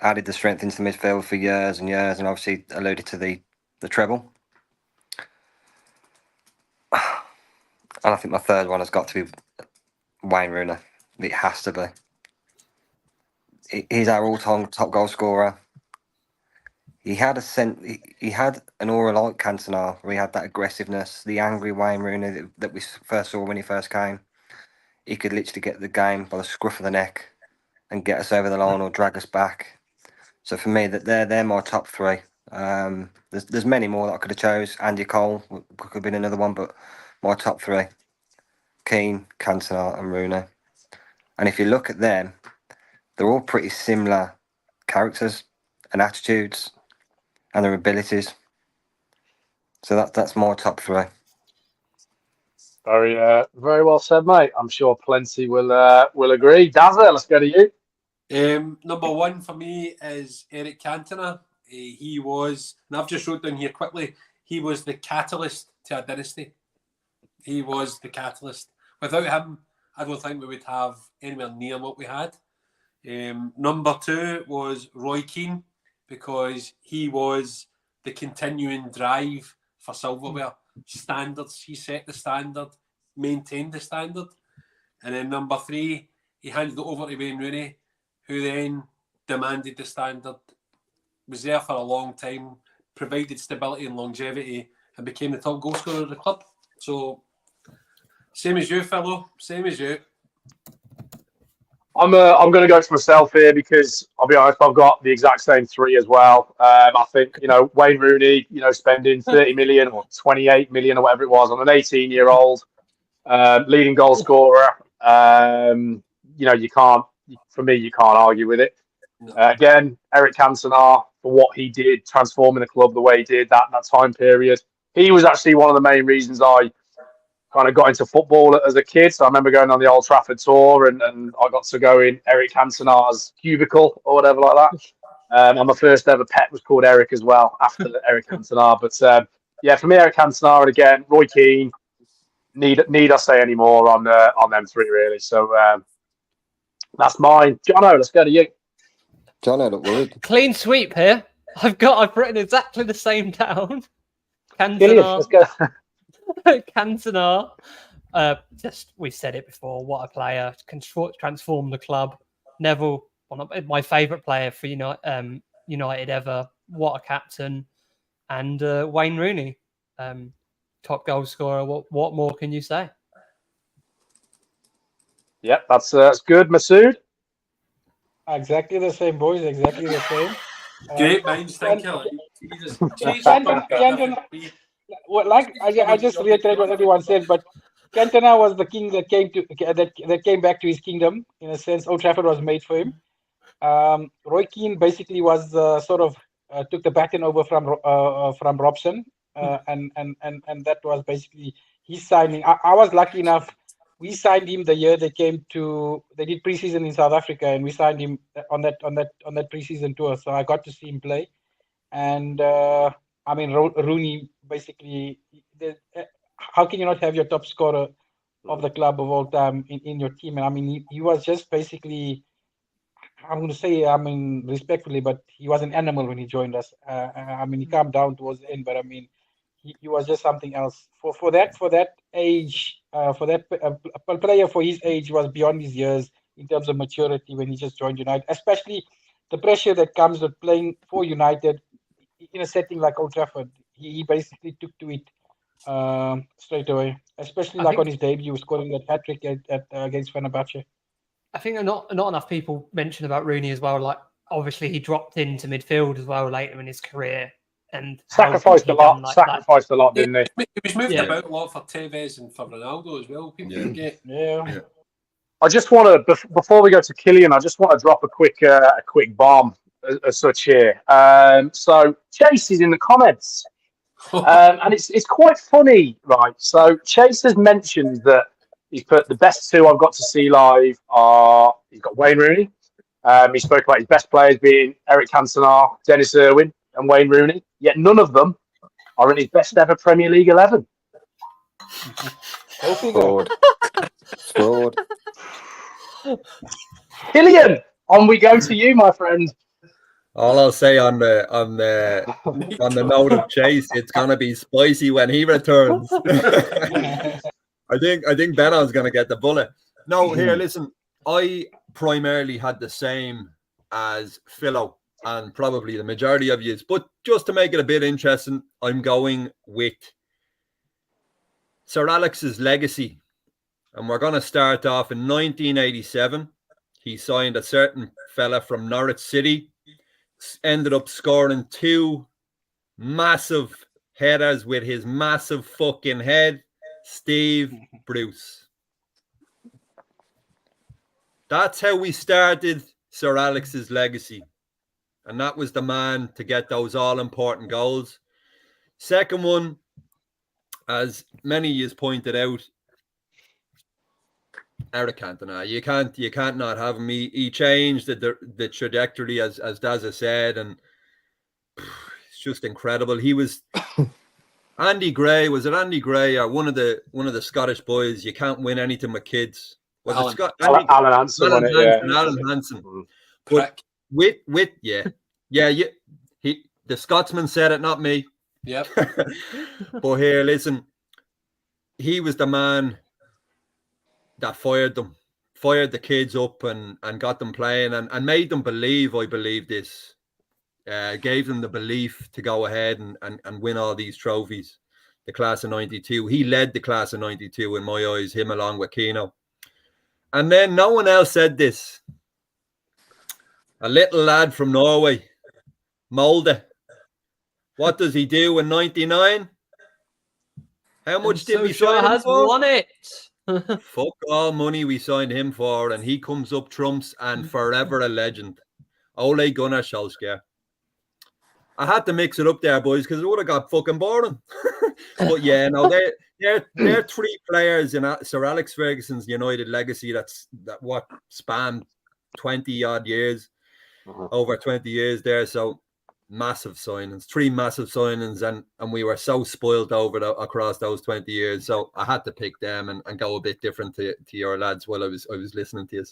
[SPEAKER 6] Added the strength into the midfield for years and years, and obviously alluded to the treble. And I think my third one has got to be Wayne Rooney. It has to be. He's our all-time top goal scorer. He had an aura like Cantona, where he had that aggressiveness, the angry Wayne Rooney that we first saw when he first came. He could literally get the game by the scruff of the neck and get us over the line or drag us back. So for me, they're my top 3. There's many more that I could have chose. Andy Cole could have been another one, but my top 3: Keane, Cantona, and Rooney. And if you look at them, they're all pretty similar characters and attitudes and their abilities. So that's my top 3.
[SPEAKER 3] Very well said, mate. I'm sure plenty will agree. Dazza, let's go to you.
[SPEAKER 4] Number 1 for me is Eric Cantona. He was, and I've just wrote down here quickly, he was the catalyst to a dynasty. He was the catalyst. Without him, I don't think we would have anywhere near what we had. Number 2 was Roy Keane, because he was the continuing drive for silverware. Standards, he set the standard, maintained the standard. And then number 3, he handed it over to Wayne Rooney, who then demanded the standard, was there for a long time, provided stability and longevity, and became the top goal scorer of the club. So, same as you, fellow, same as you.
[SPEAKER 3] I'm going to go to myself here because I'll be honest, I've got the exact same 3 as well. I think, Wayne Rooney, spending 30 million or 28 million or whatever it was on an 18-year-old leading goal scorer. You can't argue with it. Again, Eric Cantona, for what he did, transforming the club the way he did that time period. He was actually one of the main reasons I kind of got into football as a kid. So I remember going on the Old Trafford tour and I got to go in Eric Cantona's cubicle or whatever like that. And my first ever pet was called Eric as well after Eric Cantona. But for me, Eric Cantona, and again, Roy Keane, need I say any more on them 3 really. So That's mine. Jono, let's go to you.
[SPEAKER 6] John, I look worried.
[SPEAKER 5] Clean sweep here. I've written exactly the same down.
[SPEAKER 3] Gillian, let's go.
[SPEAKER 5] Cantona. Just we said it before. What a player! Transform the club. Neville, one of my favourite player for United ever. What a captain! And Wayne Rooney, top goal scorer. What more can you say?
[SPEAKER 3] Yep, that's good. Masood.
[SPEAKER 1] Exactly the same, boys. Exactly the same.
[SPEAKER 4] Great minds, thank you. Jesus.
[SPEAKER 1] Well, like I just reiterate what everyone said, but Cantona was the king that came back to his kingdom. In a sense, Old Trafford was made for him. Roy Keane basically was sort of took the baton over from Robson, and that was basically his signing. I was lucky enough. We signed him the year they did preseason in South Africa, and we signed him on that preseason tour. So I got to see him play, and I mean Rooney basically. How can you not have your top scorer of the club of all time in your team? And I mean he was just basically. I'm going to say, I mean, respectfully, but he was an animal when he joined us. I mean, he calmed down towards the end, but I mean, he was just something else. For that age, for that a player for his age was beyond his years in terms of maturity when he just joined United, especially the pressure that comes with playing for United in a setting like Old Trafford. He basically took to it straight away, especially on his debut, scoring that hat-trick against Fenerbahce.
[SPEAKER 5] I think not enough people mention about Rooney as well. Like, obviously, he dropped into midfield as well later in his career and
[SPEAKER 3] sacrificed a lot. Sacrificed a lot, didn't he?
[SPEAKER 4] He was moved about a lot for Tevez and for Ronaldo as well. People forget.
[SPEAKER 1] Yeah.
[SPEAKER 3] I just want to, before we go to Killian, I just want to drop a quick bomb as such here. So Chase is in the comments, and it's quite funny, right? So Chase has mentioned that. He's put the best two I've got to see live are he's got Wayne Rooney. He spoke about his best players being Eric Cantona, Dennis Irwin, and Wayne Rooney. Yet none of them are in his best ever Premier League 11.
[SPEAKER 6] Fraud.
[SPEAKER 3] Killian, on we go to you, my friend.
[SPEAKER 2] All I'll say on the note of Chase, it's gonna be spicy when he returns. I think Benon's going to get the bullet. No, here, listen. I primarily had the same as Philo and probably the majority of you. But just to make it a bit interesting, I'm going with Sir Alex's legacy. And we're going to start off in 1987. He signed a certain fella from Norwich City. Ended up scoring 2 massive headers with his massive fucking head. Steve Bruce. That's how we started Sir Alex's legacy. And that was the man to get those all-important goals. Second one, as many of you pointed out, Eric Cantona. You can't not have him. He changed the trajectory, as Dazza said, and it's just incredible. He was... Andy Gray, was it Andy Gray or one of the Scottish boys? You can't win anything with kids. Was
[SPEAKER 3] Alan,
[SPEAKER 2] it Scott?
[SPEAKER 3] Alan Hansen.
[SPEAKER 2] Alan Hansen. But with the Scotsman said it, not me.
[SPEAKER 4] Yep.
[SPEAKER 2] But here, listen, he was the man that fired the kids up and got them playing and made them believe. I believe this. Gave them the belief to go ahead and win all these trophies. The class of 92. He led the class of 92 in my eyes, him along with Keno. And then no one else said this. A little lad from Norway, Molde. What does he do in 99? How much did we sign him for?
[SPEAKER 5] Won it.
[SPEAKER 2] Fuck all money we signed him for, and he comes up trumps and forever a legend. Ole Gunnar Solskjaer. I had to mix it up there, boys, because it would have got fucking boring. But yeah, no, they're 3 players in Sir Alex Ferguson's United legacy that spanned 20 odd years, over 20 years there. So massive signings, 3 massive signings, and we were so spoiled across those 20 years. So I had to pick them and go a bit different to your lads while I was listening to you.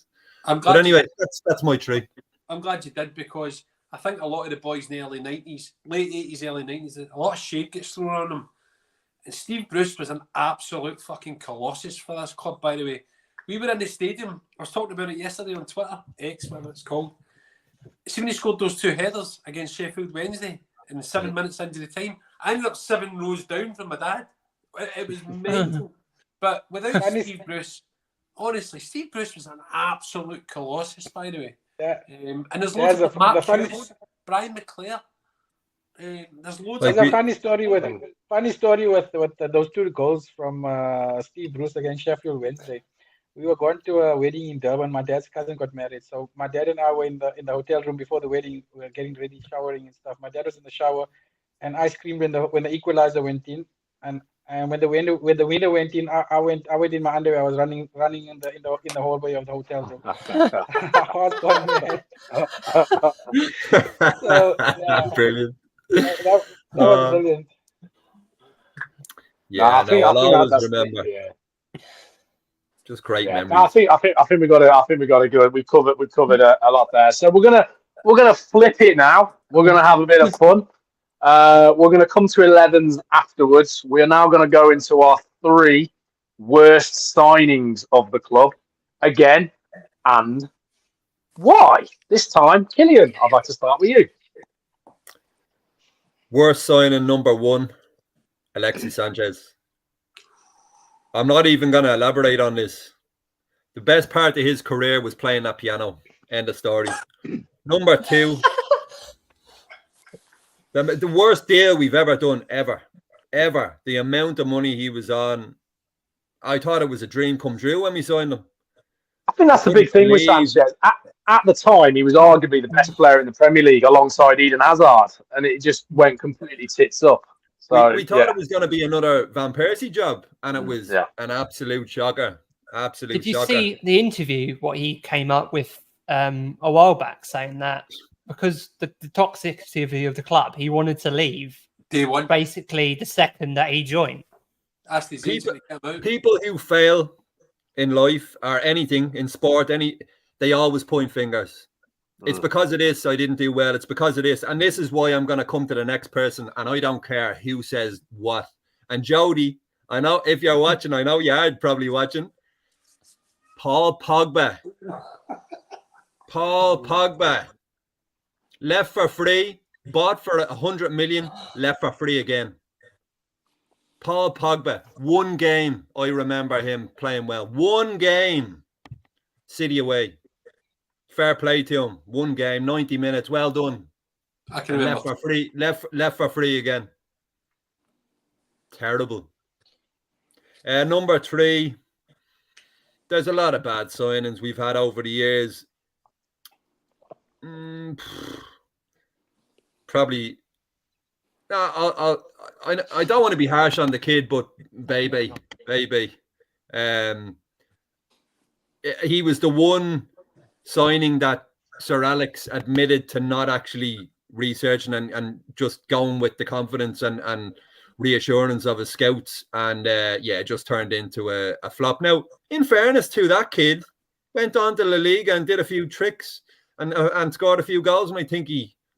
[SPEAKER 4] I'm glad.
[SPEAKER 2] But anyway, that's my three.
[SPEAKER 4] I'm glad you did, because I think a lot of the boys in the early 90s, late 80s, early 90s, a lot of shade gets thrown on them. And Steve Bruce was an absolute fucking colossus for this club, by the way. We were in the stadium. I was talking about it yesterday on Twitter, X, whatever it's called. See when he scored those 2 headers against Sheffield Wednesday in 7 minutes into the time, I ended up 7 rows down from my dad. It was mental. But without Steve Bruce, honestly, Steve Bruce was an absolute colossus, by the way.
[SPEAKER 1] Yeah.
[SPEAKER 4] And there's loads of Mark Hughes, Brian McClare. There's loads
[SPEAKER 1] There's
[SPEAKER 4] of
[SPEAKER 1] a funny story with those 2 goals from Steve Bruce against Sheffield Wednesday. We were going to a wedding in Durban. My dad's cousin got married, so my dad and I were in the hotel room before the wedding. We were getting ready, showering and stuff. My dad was in the shower, and I screamed when the equalizer went in, and when the window went in, I went in my underwear. I was running in the hallway of the hotel room. I was gone mad. So, yeah,
[SPEAKER 2] Brilliant.
[SPEAKER 1] that was brilliant.
[SPEAKER 2] Yeah,
[SPEAKER 3] I
[SPEAKER 2] I'll always
[SPEAKER 3] that's
[SPEAKER 2] remember.
[SPEAKER 3] Yeah.
[SPEAKER 2] Just great
[SPEAKER 3] Yeah,
[SPEAKER 2] memories.
[SPEAKER 3] I think we got to go. We've covered a lot there. So we're gonna flip it now. We're gonna have a bit of fun. We're gonna come to 11s afterwards. We are now gonna go into our 3 worst signings of the club again, and why this time, Killian? I'd like to start with you.
[SPEAKER 2] Worst signing number 1, Alexis Sanchez. I'm not even going to elaborate on this. The best part of his career was playing that piano. End of story. Number 2, the worst deal we've ever done, ever. The amount of money he was on, I thought it was a dream come true when we signed him.
[SPEAKER 3] I think that's the big thing with Sanchez. At the time, he was arguably the best player in the Premier League alongside Eden Hazard, and it just went completely tits up. So
[SPEAKER 2] we thought it was going to be another Van Persie job, and it was an absolute shocker.
[SPEAKER 5] Did you see the interview, what he came up with a while back, saying that because the toxicity of the club, he wanted to leave
[SPEAKER 4] day one,
[SPEAKER 5] basically the second that he joined.
[SPEAKER 4] That's the
[SPEAKER 2] people who fail in life or anything in sport, they always point fingers. It's because of this I didn't do well. It's because of this. And this is why I'm going to come to the next person, and I don't care who says what. And Jody, I know if you're watching, I know you are probably watching. Paul Pogba. Left for free, bought for 100 million, left for free again. Paul Pogba, 1 game, I remember him playing well. 1 game, City away. Fair play to him. 1 game, 90 minutes, well done.
[SPEAKER 4] I can remember.
[SPEAKER 2] Left for free again. Terrible. Number 3, there's a lot of bad signings we've had over the years. Probably. I don't want to be harsh on the kid, but baby. He was the one signing that Sir Alex admitted to not actually researching and just going with the confidence and reassurance of his scouts, and it just turned into a flop. Now, in fairness to that kid, went on to La Liga and did a few tricks and scored a few goals, and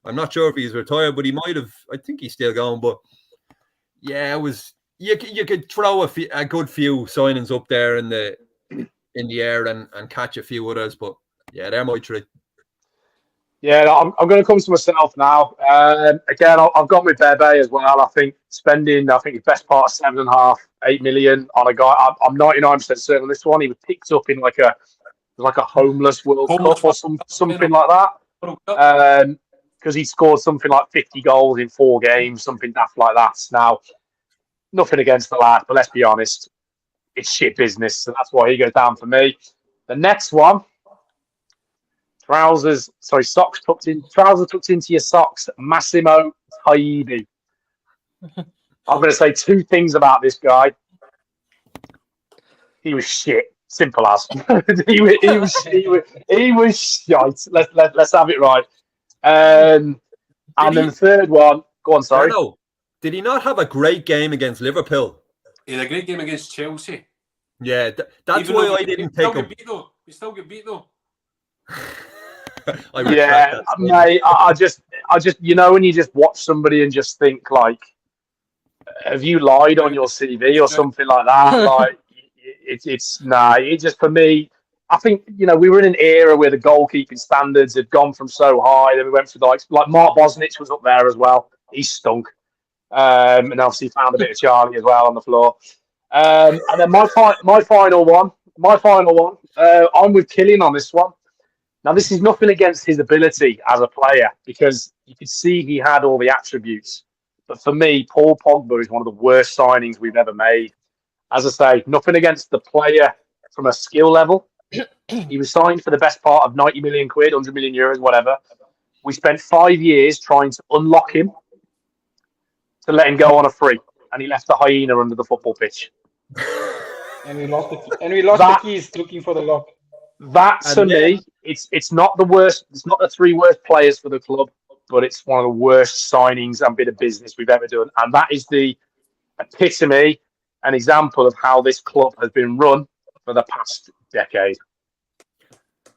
[SPEAKER 2] I'm not sure if he's retired, but he might have. I think he's still going, but yeah, it was you could throw a good few signings up there in the air and catch a few others, but yeah, they're my 3.
[SPEAKER 3] Yeah, I'm going to come to myself now. Again, I've gone with Bebe as well. I think spending the best part of 7.5, 8 million on a guy. I'm 99% certain on this one. He was picked up in like a homeless World Cup or something like that. Because he scored something like 50 goals in 4 games, something daft like that. Now, nothing against the lad, but let's be honest, it's shit business, so that's why he goes down for me. The next one. Trousers tucked into your socks. Massimo Taibi. I'm going to say 2 things about this guy. He was shit. Simple as. he was shite. Let's have it right. And then the third one. Go on, sorry.
[SPEAKER 2] No. Did he not have a great game against Liverpool?
[SPEAKER 4] He had a great game against Chelsea.
[SPEAKER 2] Yeah, that's why I didn't take him.
[SPEAKER 4] We still get beat though.
[SPEAKER 2] I retract
[SPEAKER 3] Yeah,
[SPEAKER 2] that statement.
[SPEAKER 3] mate. I just, when you just watch somebody and just think like, have you lied on your CV or something like that? Like, it's nah. It just for me. I think we were in an era where the goalkeeping standards had gone from so high. Then we went through like Mark Bosnich was up there as well. He stunk, and obviously found a bit of Charlie as well on the floor. And then my final one. I'm with Killian on this one. Now, this is nothing against his ability as a player because you could see he had all the attributes. But for me, Paul Pogba is one of the worst signings we've ever made. As I say, nothing against the player from a skill level. He was signed for the best part of 90 million quid, 100 million euros, whatever. We spent 5 years trying to unlock him to let him go on a free. And he left the hyena under the football pitch.
[SPEAKER 1] And we lost the keys looking for the lock.
[SPEAKER 3] That to me, it's not the worst. It's not the 3 worst players for the club, but it's one of the worst signings and bit of business we've ever done. And that is the epitome, an example of how this club has been run for the past decade.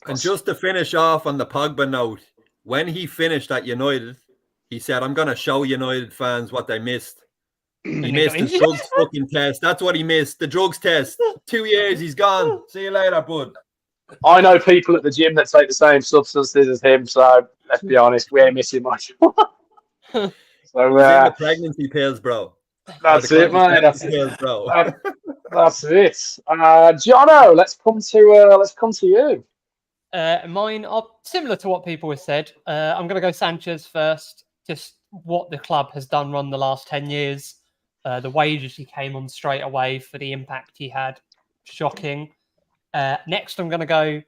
[SPEAKER 2] And just to finish off on the Pogba note, when he finished at United, he said, "I'm going to show United fans what they missed." He missed the drugs fucking test. That's what he missed. The drugs test. 2 years, he's gone. See you later, bud.
[SPEAKER 3] I know people at the gym that take the same substances as him, so let's be honest, we ain't missing much. So
[SPEAKER 2] He's in the pregnancy pills, bro.
[SPEAKER 3] That's it, mate. That's
[SPEAKER 2] pills, bro.
[SPEAKER 3] That's it. Jono, let's come to you.
[SPEAKER 5] Mine are similar to what people have said. I'm going to go Sanchez first. Just what the club has done the last 10 years. The wages he came on straight away for the impact he had. Shocking. Next, I'm going to go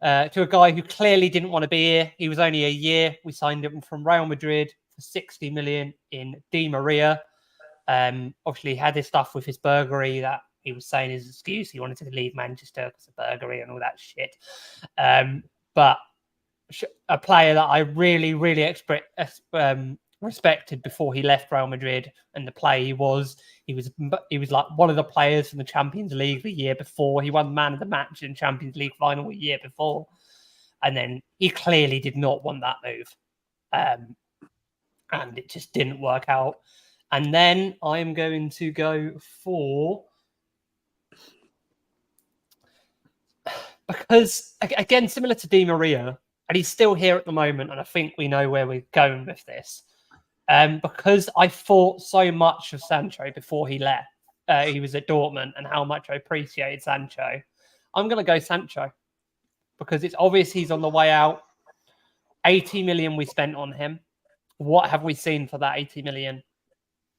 [SPEAKER 5] to a guy who clearly didn't want to be here. He was only a year. We signed him from Real Madrid for 60 million in Di Maria. Obviously, he had this stuff with his burglary that he was saying his excuse. He wanted to leave Manchester because of burglary and all that shit. But a player that I really, really respected before he left Real Madrid and the player he was like one of the players from the Champions League the year before. He won Man of the Match in Champions League final the year before. And then he clearly did not want that move. And it just didn't work out. And then I'm going to go for... Because, again, similar to Di Maria, and he's still here at the moment, and I think we know where we're going with this. Because I thought so much of Sancho before he left. He was at Dortmund, and how much I appreciated Sancho. I'm going to go Sancho. Because it's obvious he's on the way out. 80 million we spent on him. What have we seen for that 80 million?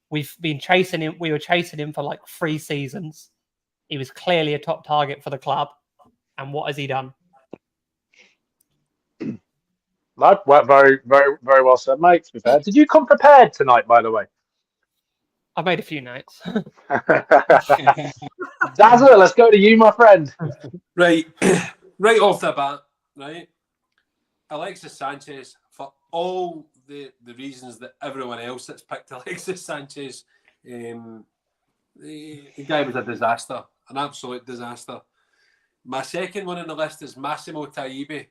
[SPEAKER 5] We've been chasing him. We were chasing him for like 3 seasons. He was clearly a top target for the club. And what has he done?
[SPEAKER 3] No, well, very, very, very well said, mate. To be fair, did you come prepared tonight, by the way?
[SPEAKER 5] I made a few notes.
[SPEAKER 3] Dazzler, let's go to you, my friend.
[SPEAKER 4] Right, right off the bat, right? Alexis Sanchez, for all the reasons that everyone else that's picked Alexis Sanchez, the guy was a disaster, an absolute disaster. My second one on the list is Massimo Taibi.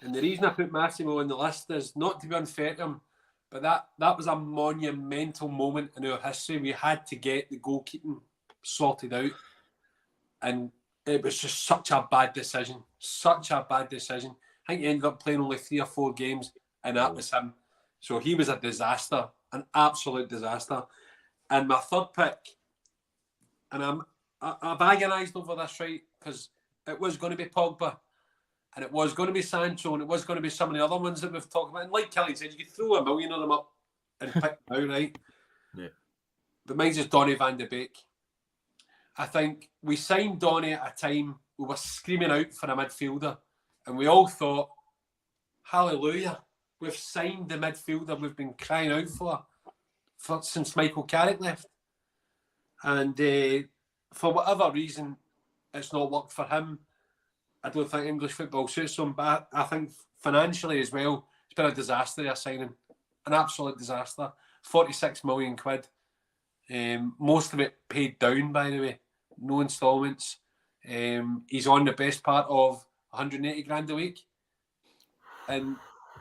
[SPEAKER 4] And the reason I put Massimo on the list is not to be unfair to him, but that was a monumental moment in our history. We had to get the goalkeeping sorted out. And it was just such a bad decision. Such a bad decision. I think he ended up playing only 3 or 4 games, and that was him. So he was a disaster, an absolute disaster. And my third pick, and I've agonised over this, right, because it was going to be Pogba, and it was going to be Sancho, and it was going to be some of the other ones that we've talked about. And like Kelly said, you could throw a million of them up and pick them out, right?
[SPEAKER 2] Yeah.
[SPEAKER 4] But mine's just Donny van de Beek. I think we signed Donny at a time we were screaming out for a midfielder, and we all thought, hallelujah, we've signed the midfielder we've been crying out for since Michael Carrick left. And for whatever reason, it's not worked for him. I don't think English football suits him, but I think financially as well, it's been a disaster, a signing. An absolute disaster. 46 million quid. Most of it paid down, by the way. No instalments. He's on the best part of 180 grand a week. And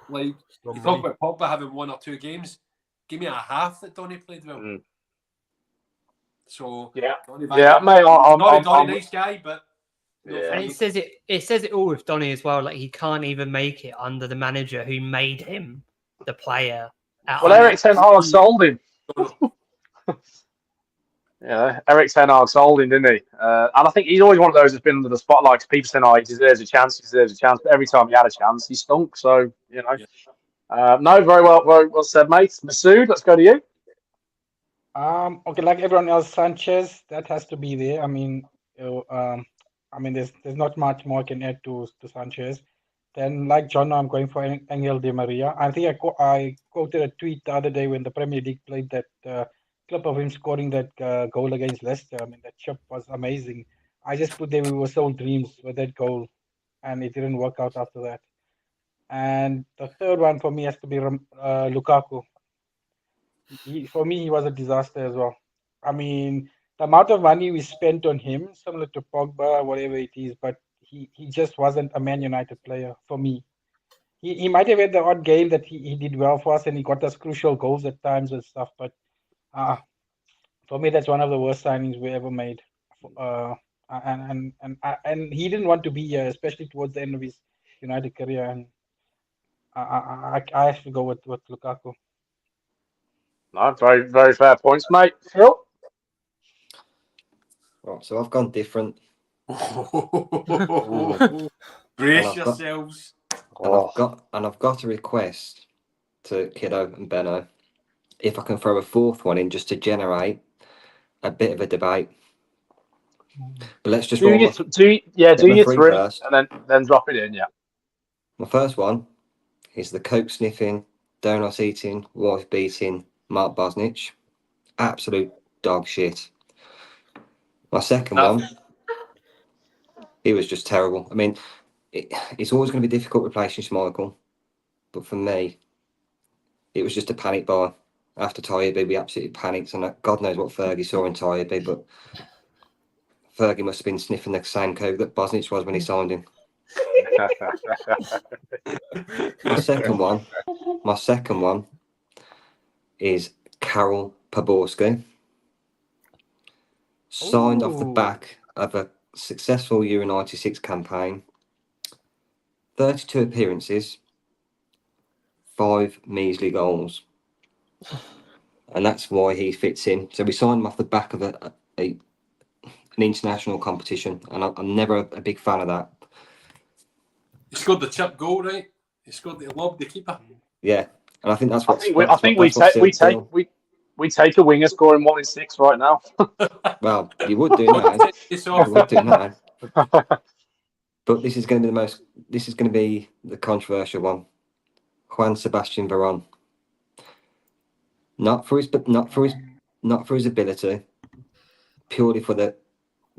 [SPEAKER 4] like you
[SPEAKER 2] From
[SPEAKER 4] talk
[SPEAKER 2] me.
[SPEAKER 4] about Pogba having 1 or 2 games, give me a half that Donny played well.
[SPEAKER 3] Mm.
[SPEAKER 4] So
[SPEAKER 3] Yeah.
[SPEAKER 4] Donny
[SPEAKER 3] Yeah, mate.
[SPEAKER 4] Donny,
[SPEAKER 3] I'm
[SPEAKER 4] nice guy, but no
[SPEAKER 3] Yeah.
[SPEAKER 4] for
[SPEAKER 5] And
[SPEAKER 4] me.
[SPEAKER 5] it says it all with Donny as well. Like he can't even make it under the manager who made him the player.
[SPEAKER 3] Well, Eric Ten Hag sold him.
[SPEAKER 4] No.
[SPEAKER 3] Yeah, Eric Ten Hag sold him, didn't he? And I think he's always one of those that's been under the spotlight. 'Cause people saying, "Oh, he deserves a chance. He deserves a chance." But every time he had a chance, he stunk. So you know, no, very well said, mate. Masood, let's go to you.
[SPEAKER 1] Okay, like everyone else, Sanchez, that has to be there. I mean, there's not much more I can add to Sanchez. Then, like John, I'm going for Angel Di Maria. I think I quoted a tweet the other day when the Premier League played that clip of him scoring that goal against Leicester. I mean, that chip was amazing. I just put there we were sold dreams with that goal, and it didn't work out after that. And the third one for me has to be Lukaku. For me, he was a disaster as well. I mean, the amount of money we spent on him, similar to Pogba, whatever it is, but he just wasn't a Man United player for me. He might have had the odd game that he did well for us and he got us crucial goals at times and stuff, but for me, that's one of the worst signings we ever made. And he didn't want to be here, especially towards the end of his United career. And I have to go with Lukaku.
[SPEAKER 3] No, very fair points, mate. Phil.
[SPEAKER 6] Right, so I've gone different.
[SPEAKER 4] Brace
[SPEAKER 6] And I've got-
[SPEAKER 4] yourselves.
[SPEAKER 6] And I've got a request to Kiddo and Benno if I can throw a fourth one in just to generate a bit of a debate. But let's just
[SPEAKER 3] Do
[SPEAKER 6] roll
[SPEAKER 3] your
[SPEAKER 6] my
[SPEAKER 3] three
[SPEAKER 6] first.
[SPEAKER 3] and then drop it in. Yeah.
[SPEAKER 6] My first one is the coke sniffing, donuts eating, wife beating Mark Bosnich. Absolute dog shit. My second one, he was just terrible. I mean, it's always going to be difficult replacing Schmeichel, but for me, it was just a panic buy. After Tyree, we absolutely panicked, and God knows what Fergie saw in Tyree, but Fergie must have been sniffing the same coke that Bosnich was when he signed him. My second one is Karol Poborski. Signed off the back of a successful Euro 96 campaign, 32 appearances, 5 measly goals. And that's why he fits in. So we signed him off the back of an international competition, and I'm never a big fan of that.
[SPEAKER 4] He scored the chip goal, right? He scored the lob, the keeper.
[SPEAKER 6] Yeah, and I think that's what
[SPEAKER 3] I think we take a winger scoring 1 in 6 right now.
[SPEAKER 6] Well, you would do now.
[SPEAKER 4] It's
[SPEAKER 6] You
[SPEAKER 4] off.
[SPEAKER 6] would do now. But this is going to be This is going to be the controversial one. Juan Sebastian Veron. Not for his ability, purely for the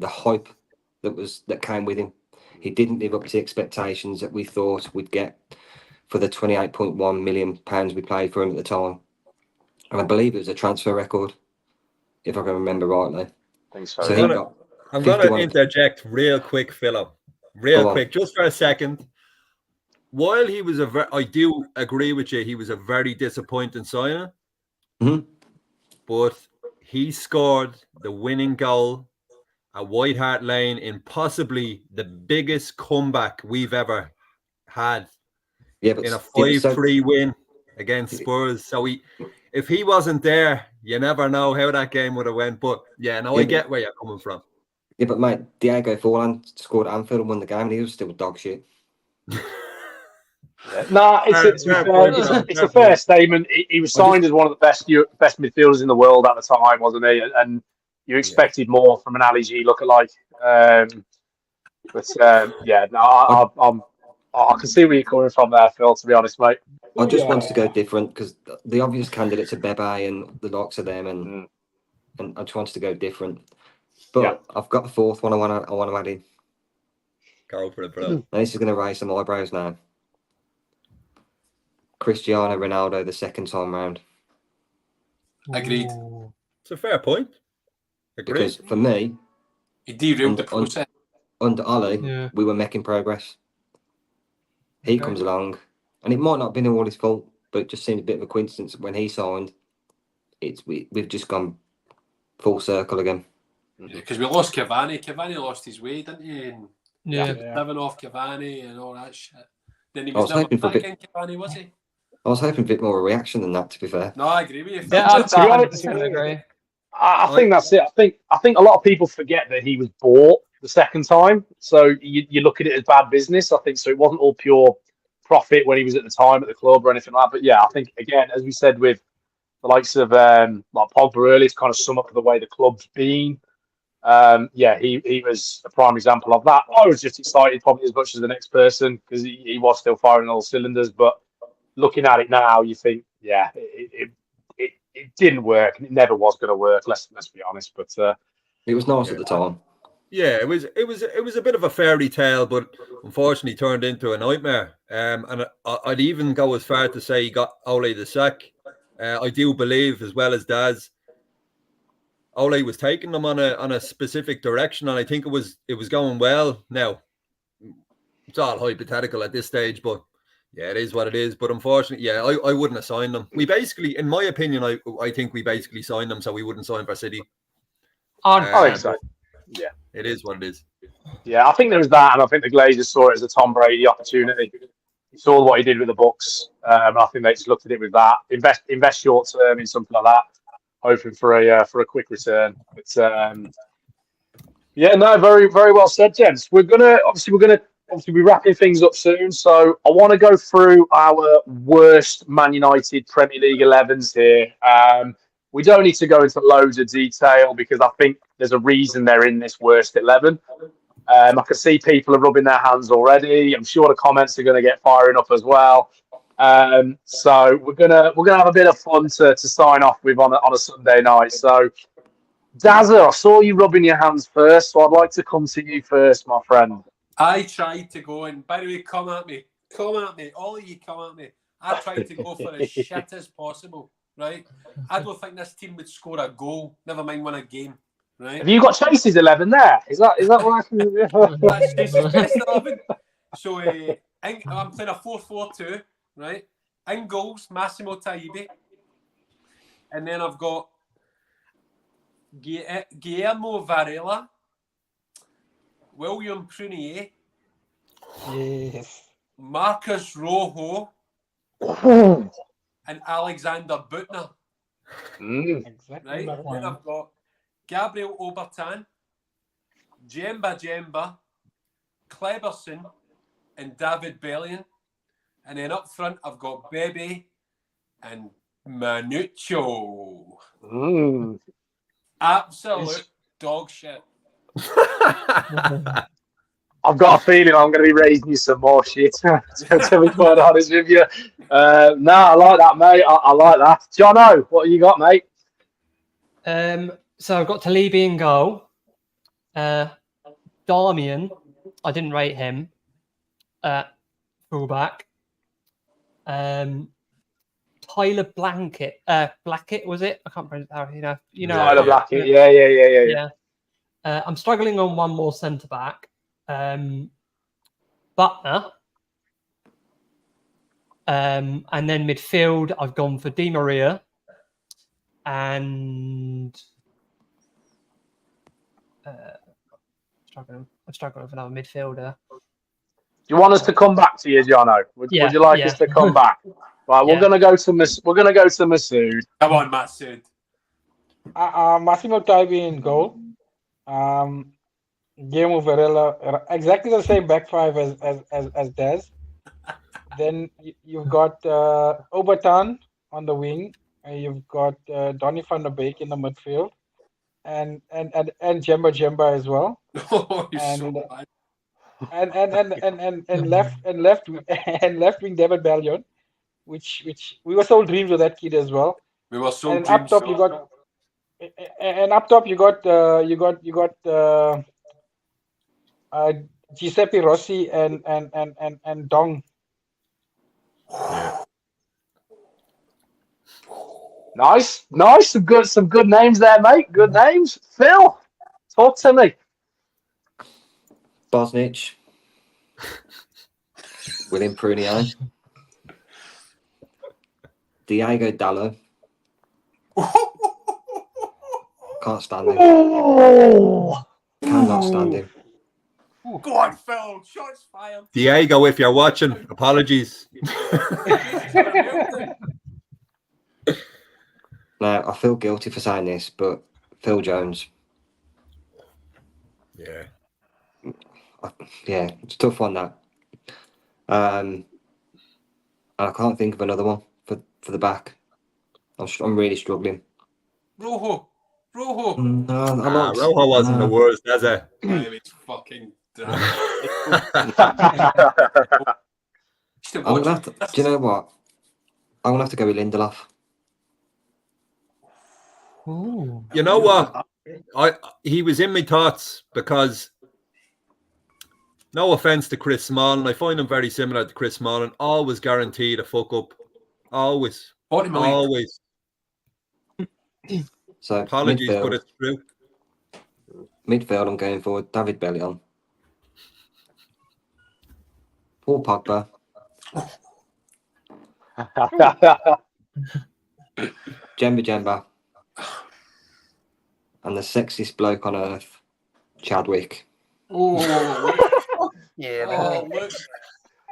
[SPEAKER 6] hype that came with him. He didn't live up to the expectations that we thought we'd get for the £28.1 million we paid for him at the time. And I believe it was a transfer record, if I can remember rightly.
[SPEAKER 3] I think so.
[SPEAKER 6] So
[SPEAKER 2] I'm going to
[SPEAKER 6] 51
[SPEAKER 2] interject real quick, Philip. Real quick, just for a second. While he was I do agree with you, he was a very disappointing signing.
[SPEAKER 6] Mm-hmm.
[SPEAKER 2] But he scored the winning goal at White Hart Lane in possibly the biggest comeback we've ever had in a 5-3 win against Spurs. So if he wasn't there, you never know how that game would have went. But I get where you're coming from.
[SPEAKER 6] Yeah, but mate, Diego Forlan scored at Anfield and won the game, and he was still dog shit.
[SPEAKER 3] No, it's a fair statement. He was signed as one of the best midfielders in the world at the time, wasn't he? And you expected more from an Ali G lookalike. I can see where you're coming from there, Phil. To be honest, mate.
[SPEAKER 6] I just wanted to go different because the obvious candidates are Bebe and the likes of them, and I just wanted to go different. But I've got the fourth one I want to add in.
[SPEAKER 2] Go for it, bro.
[SPEAKER 6] And this is going to raise some eyebrows now. Cristiano Ronaldo the second time round.
[SPEAKER 4] Agreed.
[SPEAKER 2] It's a fair point. Agreed.
[SPEAKER 6] Because for me,
[SPEAKER 4] he derailed the process.
[SPEAKER 6] Under Ollie, we were making progress. He comes along, And it might not have been all his fault, but it just seemed a bit of a coincidence. When he signed, we've just gone full circle again.
[SPEAKER 4] Because we lost Cavani. Cavani lost his way, didn't he? And
[SPEAKER 5] Yeah.
[SPEAKER 4] living off Cavani and all that shit. Then he
[SPEAKER 6] I was
[SPEAKER 4] was never
[SPEAKER 6] hoping for a
[SPEAKER 4] back
[SPEAKER 6] bit-
[SPEAKER 4] in Cavani, was he?
[SPEAKER 6] I was hoping a bit more of a reaction than that, to be fair.
[SPEAKER 4] No, I agree with you.
[SPEAKER 5] Yeah, I
[SPEAKER 3] To be honest-
[SPEAKER 5] 100% agree.
[SPEAKER 3] I think that's it. I think a lot of people forget that he was bought the second time, so you look at it as bad business. I think so. It wasn't all pure profit when he was at the time at the club or anything like that. But yeah, I think again, as we said with the likes of like Pogba earlier, to kind of sum up the way the club's been. Yeah, he was a prime example of that. I was just excited, probably as much as the next person, because he was still firing all cylinders. But looking at it now, you think, yeah, it didn't work, and it never was going to work. Let's be honest. But
[SPEAKER 6] It was nice
[SPEAKER 2] Yeah.
[SPEAKER 6] at the time.
[SPEAKER 2] Yeah, it was a bit of a fairy tale, but unfortunately turned into a nightmare. And I'd even go as far to say he got Ole the sack. I do believe, as well as Daz, Ole was taking them on a specific direction, and I think it was going well. Now, it's all hypothetical at this stage, but yeah, it is what it is. But unfortunately, yeah, I wouldn't have signed them. We basically, in my opinion, I think we basically signed them so we wouldn't sign for City.
[SPEAKER 3] I think so. Yeah.
[SPEAKER 2] It is what it is.
[SPEAKER 3] Yeah, I think there was that, and I think the Glazers saw it as a Tom Brady opportunity. He saw what he did with the Bucks. I think they just looked at it with that. Invest short term in something like that, hoping for a quick return. But yeah, no, very very well said, gents. We're gonna be wrapping things up soon. So I want to go through our worst Man United Premier League 11s here. We don't need to go into loads of detail because I think there's a reason they're in this worst 11. I can see people are rubbing their hands already. I'm sure the comments are going to get firing up as well. So we're gonna have a bit of fun to sign off with on a Sunday night. So Dazza, I saw you rubbing your hands first, so I'd like to come to you first, my friend.
[SPEAKER 4] I tried to go, and by the way, come at me, all of you come at me. I tried to go for as shit as possible, right? I don't think this team would score a goal, never mind win a game, right?
[SPEAKER 3] Have you got Chase's 11 there? Is that right?
[SPEAKER 4] That's Chase's best 11. So I'm playing a 4-4-2, right? In goals, Massimo Taibi. And then I've got Guillermo Varela, William Prunier,
[SPEAKER 1] Yes.
[SPEAKER 4] Marcus Rojo, and Alexander Butner,
[SPEAKER 1] Exactly.
[SPEAKER 4] right?
[SPEAKER 1] my
[SPEAKER 4] And then
[SPEAKER 1] point.
[SPEAKER 4] I've got Gabriel Obertan, Jemba, Kleberson, and David Bellion. And then up front, I've got Bebe and Manuccio. Absolute dog shit.
[SPEAKER 3] I've got a feeling I'm going to be raising you some more shit, to be quite honest with you. No, I like that, mate. I like that. Jono, what you got, mate?
[SPEAKER 5] So I've got Talibi in goal. Darmian, I didn't rate him. Fullback. Tyler Blackett, was it? I can't remember how you know.
[SPEAKER 3] Tyler Blackett. Yeah.
[SPEAKER 5] I'm struggling on one more centre back. Butner. And then midfield, I've gone for Di Maria and I'm struggling with another midfielder.
[SPEAKER 3] Do you want us to come back to you, Jono? Would you like us to come back? Right, we're gonna go to Masood.
[SPEAKER 4] Come on, Masood.
[SPEAKER 1] Massimo Taibi in goal. Guillermo Varela, exactly the same back five as Des. Then you've got Obertan on the wing. You've got Donny van der Beek in the midfield, and Jemba as well.
[SPEAKER 4] Oh, he's
[SPEAKER 1] And-
[SPEAKER 4] so bad.
[SPEAKER 1] And left wing David Bellion, which we were so dreams of that kid as well.
[SPEAKER 4] We were so
[SPEAKER 1] And
[SPEAKER 4] dream
[SPEAKER 1] up top
[SPEAKER 4] so-
[SPEAKER 1] you got Giuseppe Rossi and Dong.
[SPEAKER 3] Nice. Some good names there, mate. Good names. Phil, talk to me.
[SPEAKER 6] Bosnich. William Prunier. Diego Dallo. Can't stand him.
[SPEAKER 3] Oh,
[SPEAKER 6] Cannot stand him.
[SPEAKER 4] Go on, Phil. Shots fired.
[SPEAKER 2] Diego, if you're watching, apologies.
[SPEAKER 6] Now, I feel guilty for saying this, but Phil Jones.
[SPEAKER 2] Yeah.
[SPEAKER 6] Yeah, it's a tough one, that. I can't think of another one for the back. I'm really struggling.
[SPEAKER 4] Rojo.
[SPEAKER 6] No,
[SPEAKER 2] Rojo wasn't the worst, has it?
[SPEAKER 4] It's fucking damn.
[SPEAKER 6] I'm gonna have to, do you know what? I'm gonna have to go with Lindelof.
[SPEAKER 5] Ooh.
[SPEAKER 2] You know what? He was in my thoughts because, no offense to Chris Smalling, I find him very similar to Chris Smalling. Always guaranteed a fuck up. Always.
[SPEAKER 4] 40 million.
[SPEAKER 2] Always.
[SPEAKER 6] So
[SPEAKER 2] Apologies, but it's true.
[SPEAKER 6] midfield, I'm going for David Bellion. Paul Pogba. Jemba. And the sexiest bloke on earth, Chadwick.
[SPEAKER 4] Oh,
[SPEAKER 5] Yeah.
[SPEAKER 4] look.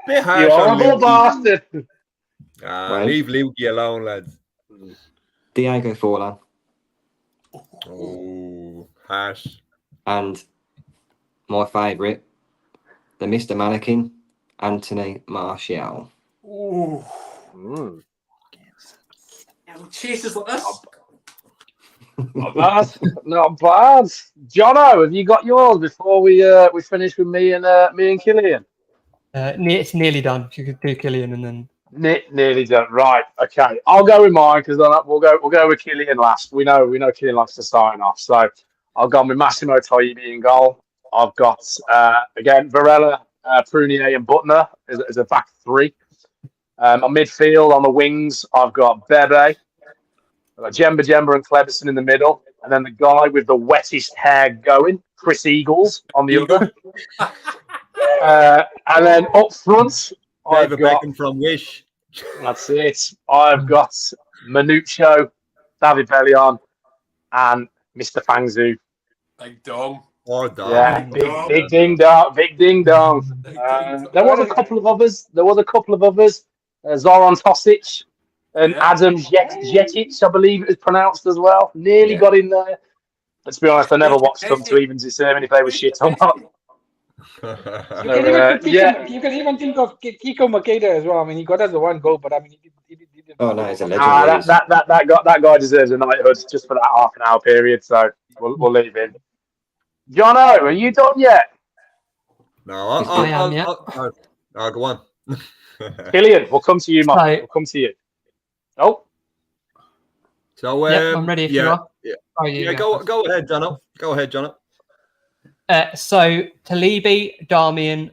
[SPEAKER 2] Bit harsh
[SPEAKER 3] you
[SPEAKER 2] on
[SPEAKER 3] horrible
[SPEAKER 2] Lukey.
[SPEAKER 3] bastard.
[SPEAKER 2] Leave Lukey alone, lads.
[SPEAKER 6] Diego Forlan.
[SPEAKER 2] Oh, harsh.
[SPEAKER 6] And my favourite, the Mr. Mannequin, Anthony Martial.
[SPEAKER 4] Oh.
[SPEAKER 3] Mm.
[SPEAKER 4] Chases like this.
[SPEAKER 3] Not bad. Not bad. Jono, have you got yours before we finish with me and Killian?
[SPEAKER 5] It's nearly done. If you could do Killian and then.
[SPEAKER 3] Nearly done. Right. Okay. I'll go with mine because we'll go with Killian last. We know Killian likes to sign off. So I've gone with Massimo Toibi in goal. I've got again Varela, Prunier, and Butner as a back three. On midfield on the wings, I've got Bebe. I've got Jemba and Cleberson in the middle, and then the guy with the wettest hair going, Chris Eagles, on the other. And then up front, I've
[SPEAKER 2] David
[SPEAKER 3] got.
[SPEAKER 2] Beckham from Wish.
[SPEAKER 3] That's it. I've got Manuccio, David Bellion, and Mr. Fangzu.
[SPEAKER 4] Big dong.
[SPEAKER 2] Or dog.
[SPEAKER 3] Yeah, big ding dong, big ding dong. There was a couple of others. Zoran Tosic and Adam Jetic, I believe it was pronounced as well. Nearly got in there. Let's be honest, I never watched them to even determine if they were shit or not.
[SPEAKER 1] You can even think of Kiko Makeda as well. I mean, he got us the one goal, but I mean, he didn't.
[SPEAKER 6] Oh no, he's a legend.
[SPEAKER 3] That guy deserves a knighthood just for that half an hour period. So we'll leave him. Jono, are you done yet?
[SPEAKER 2] No, I'll go on.
[SPEAKER 3] Killian, we'll come to you, Mark.
[SPEAKER 5] Right.
[SPEAKER 3] We'll come to you. Oh,
[SPEAKER 2] So
[SPEAKER 5] I'm ready if you are.
[SPEAKER 2] Yeah.
[SPEAKER 5] Oh, you
[SPEAKER 2] Go ahead, Jono. Go ahead, Jono.
[SPEAKER 5] So Talibi, Darmian,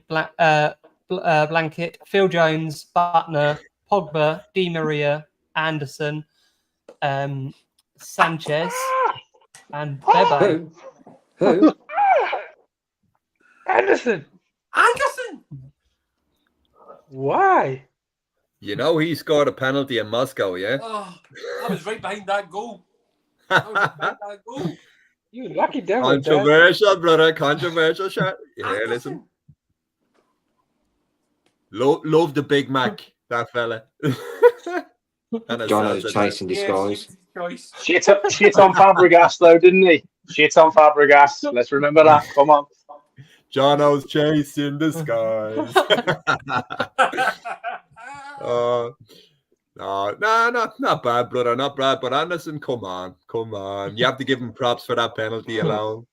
[SPEAKER 5] Blanket, Phil Jones, Butner, Pogba, Di Maria, Anderson, Sanchez, and Bebe.
[SPEAKER 6] Who?
[SPEAKER 1] Anderson. Why?
[SPEAKER 2] You know he scored a penalty in Moscow, yeah?
[SPEAKER 4] Oh, I was right behind that goal.
[SPEAKER 1] You lucky devil. Dad.
[SPEAKER 2] Controversial, brother. Controversial shot. Yeah, listen. Love the Big Mac, that fella.
[SPEAKER 6] Jono's chasing disguise.
[SPEAKER 3] shit on Fabregas though, didn't he? Shit on Fabregas. Let's remember that. Come on.
[SPEAKER 2] Jono's chasing disguise. No, not bad, brother. Not bad. But Anderson, come on. You have to give him props for that penalty alone.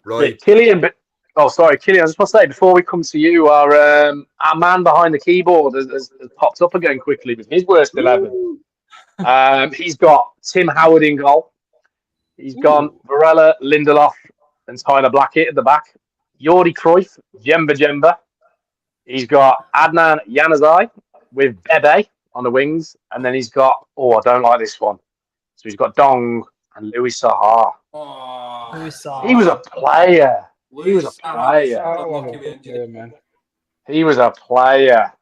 [SPEAKER 2] Right.
[SPEAKER 3] Killian, Killian, I just want to say before we come to you, our man behind the keyboard has popped up again quickly with his worst 11. He's got Tim Howard in goal. He's gone Varela, Lindelof, and Tyler Blackett at the back. Jordi Cruyff, Jemba. He's got Adnan Januzaj with Bebe on the wings, and then he's got I don't like this one. So he's got Dong and Louis Saha. He was a player. He was a player.
[SPEAKER 1] Man.
[SPEAKER 3] He was a player.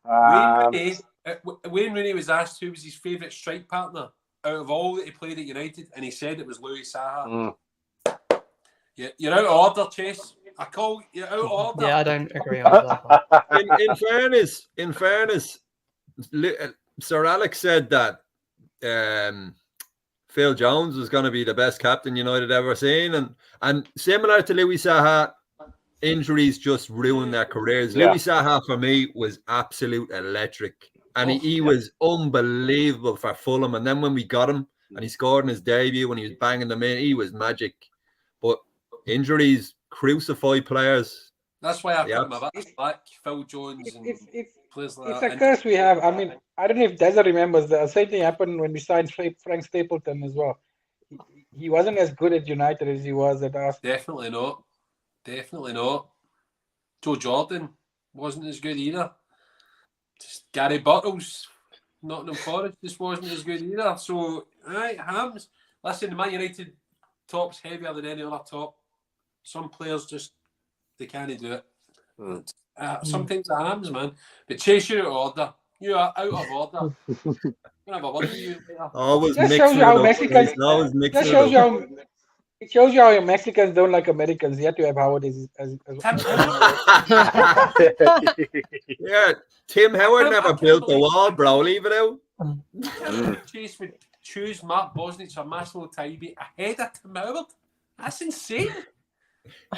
[SPEAKER 4] Wayne Rooney was asked who was his favourite strike partner out of all that he played at United, and he said it was Louis Saha. You're out of order, Chase. I call you out of order.
[SPEAKER 5] Yeah, I don't agree on that.
[SPEAKER 2] In fairness, Sir Alex said that Phil Jones was going to be the best captain United ever seen, and similar to Louis Saha, injuries just ruined their careers.
[SPEAKER 3] Yeah.
[SPEAKER 2] Louis Saha for me was absolute electric, and he was unbelievable for Fulham. And then when we got him, and he scored in his debut when he was banging them in, he was magic. But injuries crucify players.
[SPEAKER 4] That's why I put him back. Phil Jones and players like
[SPEAKER 1] It's
[SPEAKER 4] that.
[SPEAKER 1] a curse we have. I mean, I don't know if Deza remembers the same thing happened when we signed Frank Stapleton as well. He wasn't as good at United as he was at Arsenal.
[SPEAKER 4] Definitely not. Definitely not. Joe Jordan wasn't as good either. Just Gary Buttles, Nottingham Forest, just wasn't as good either. So, right, Hams. Listen, Man United top's heavier than any other top. Some players just, they can't do it. Sometimes the Hams, man. But Chase, you're out of order. You are out of order. I'm going to have a word with you later.
[SPEAKER 2] Always
[SPEAKER 1] That
[SPEAKER 2] mixing
[SPEAKER 1] shows
[SPEAKER 2] it
[SPEAKER 1] you how
[SPEAKER 2] up.
[SPEAKER 1] Mexicans.
[SPEAKER 2] Always mixing
[SPEAKER 1] That
[SPEAKER 2] it
[SPEAKER 1] shows
[SPEAKER 2] up.
[SPEAKER 1] you how. It shows you how your Mexicans don't like Americans. You have to have Howard as
[SPEAKER 2] Yeah, Tim Howard never built the wall, bro. Leave it out.
[SPEAKER 4] Chase would choose Mark Bosnich or Massimo Taibi ahead of Tim Howard. That's insane.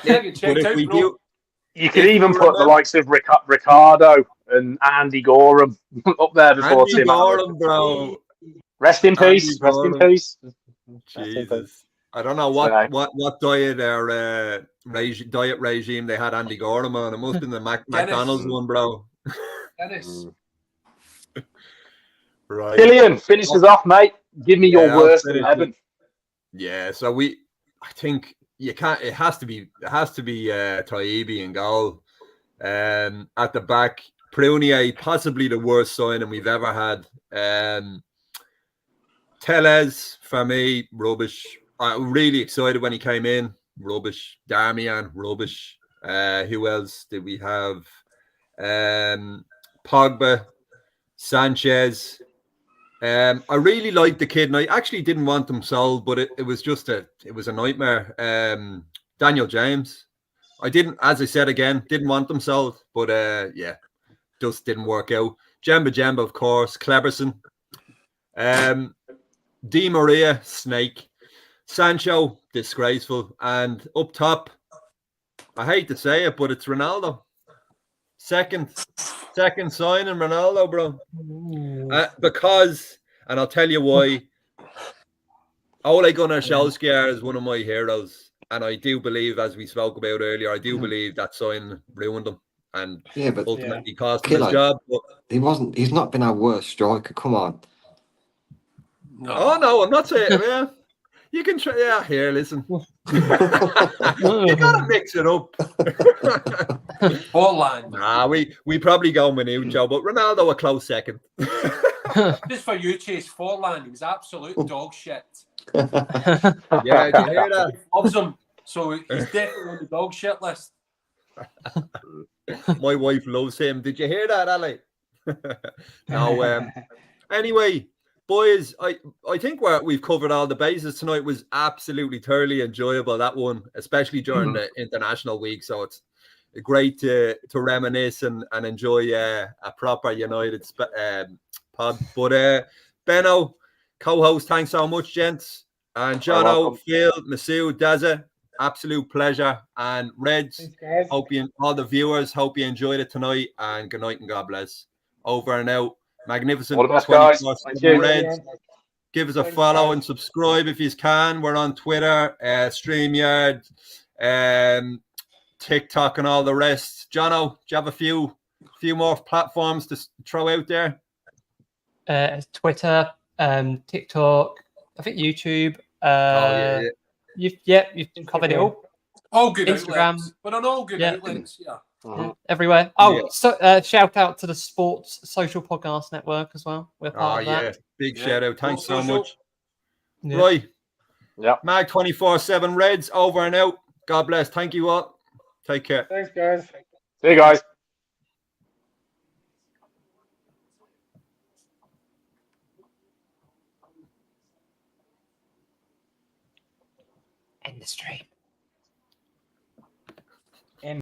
[SPEAKER 4] Yeah, get
[SPEAKER 2] But
[SPEAKER 4] checked
[SPEAKER 2] if
[SPEAKER 4] out,
[SPEAKER 2] we
[SPEAKER 4] bro.
[SPEAKER 2] do,
[SPEAKER 3] You could even put the likes of Ricardo and Andy Gorham up there before
[SPEAKER 2] Andy
[SPEAKER 3] Tim Howard.
[SPEAKER 2] Gorham, bro.
[SPEAKER 3] Rest in
[SPEAKER 2] Andy
[SPEAKER 3] peace. Rest in
[SPEAKER 2] Gorham.
[SPEAKER 3] peace.
[SPEAKER 2] Jesus. I don't know what diet or diet regime they had Andy Gorham on. It must have been the McDonald's one, bro.
[SPEAKER 4] Dennis.
[SPEAKER 2] Right.
[SPEAKER 3] Killian, finish us off, mate. Give me your
[SPEAKER 2] I'll
[SPEAKER 3] worst
[SPEAKER 2] finish
[SPEAKER 3] 11.
[SPEAKER 2] Yeah, so I think you can't. It has to be Taibi in goal. At the back, Prunier, possibly the worst signing we've ever had. Tellez, for me, rubbish. I'm really excited when he came in. Rubbish. Darmian, rubbish. Who else did we have? Pogba, Sanchez. I really liked the kid, and I actually didn't want him sold, but it was just a nightmare. Daniel James. I didn't, as I said again, didn't want them sold, but yeah, just didn't work out. Jemba, of course. Cleberson. Di Maria, snake. Sancho, disgraceful. And up top, I hate to say it, but it's Ronaldo. Second signing Ronaldo, bro. Because, and I'll tell you why, Ole Gunnar Solskjaer is one of my heroes. And I do believe, as we spoke about earlier, I do believe that sign ruined him and ultimately cost him his job. But
[SPEAKER 6] he's not been our worst striker. Come on.
[SPEAKER 4] No.
[SPEAKER 2] Oh no, I'm not saying. Yeah, you can try. Yeah, here, listen. You gotta mix it up.
[SPEAKER 4] Holland.
[SPEAKER 2] Nah, we probably go Minuccio, but Ronaldo a close second.
[SPEAKER 4] Just for you, Chase, Forlan, he was absolute dog shit.
[SPEAKER 2] Yeah, did you hear that?
[SPEAKER 4] Loves him, so he's definitely on the dog shit list.
[SPEAKER 2] My wife loves him. Did you hear that, Ali? No. Anyway, boys, I think we've covered all the bases tonight. It was absolutely thoroughly enjoyable, that one, especially during the international week. So it's great to reminisce and enjoy a proper United pod. But Benno, co-host, thanks so much, gents. And Jono, Phil, Masood, Dazza, absolute pleasure. And Reds, hope all the viewers, hope you enjoyed it tonight. And good night and God bless. Over and out. Magnificent.
[SPEAKER 3] All the best, guys. Thank you.
[SPEAKER 2] Reds. Give us a follow and subscribe if you can. We're on Twitter, StreamYard, TikTok, and all the rest. Jono, do you have a few more platforms to throw out there?
[SPEAKER 5] Twitter, TikTok, I think YouTube. You've covered it all.
[SPEAKER 4] All good
[SPEAKER 5] Instagram.
[SPEAKER 4] outlets. But on all good outlets, yeah.
[SPEAKER 5] Everywhere. So shout out to the Sports Social Podcast Network as well. We're part of that.
[SPEAKER 2] Big shout out. Thanks so much.
[SPEAKER 5] Yeah.
[SPEAKER 2] Right.
[SPEAKER 3] Yeah.
[SPEAKER 2] Mag 24/7 Reds, over and out. God bless. Thank you all. Take care.
[SPEAKER 1] Thanks, guys.
[SPEAKER 3] See you guys.
[SPEAKER 5] the stream.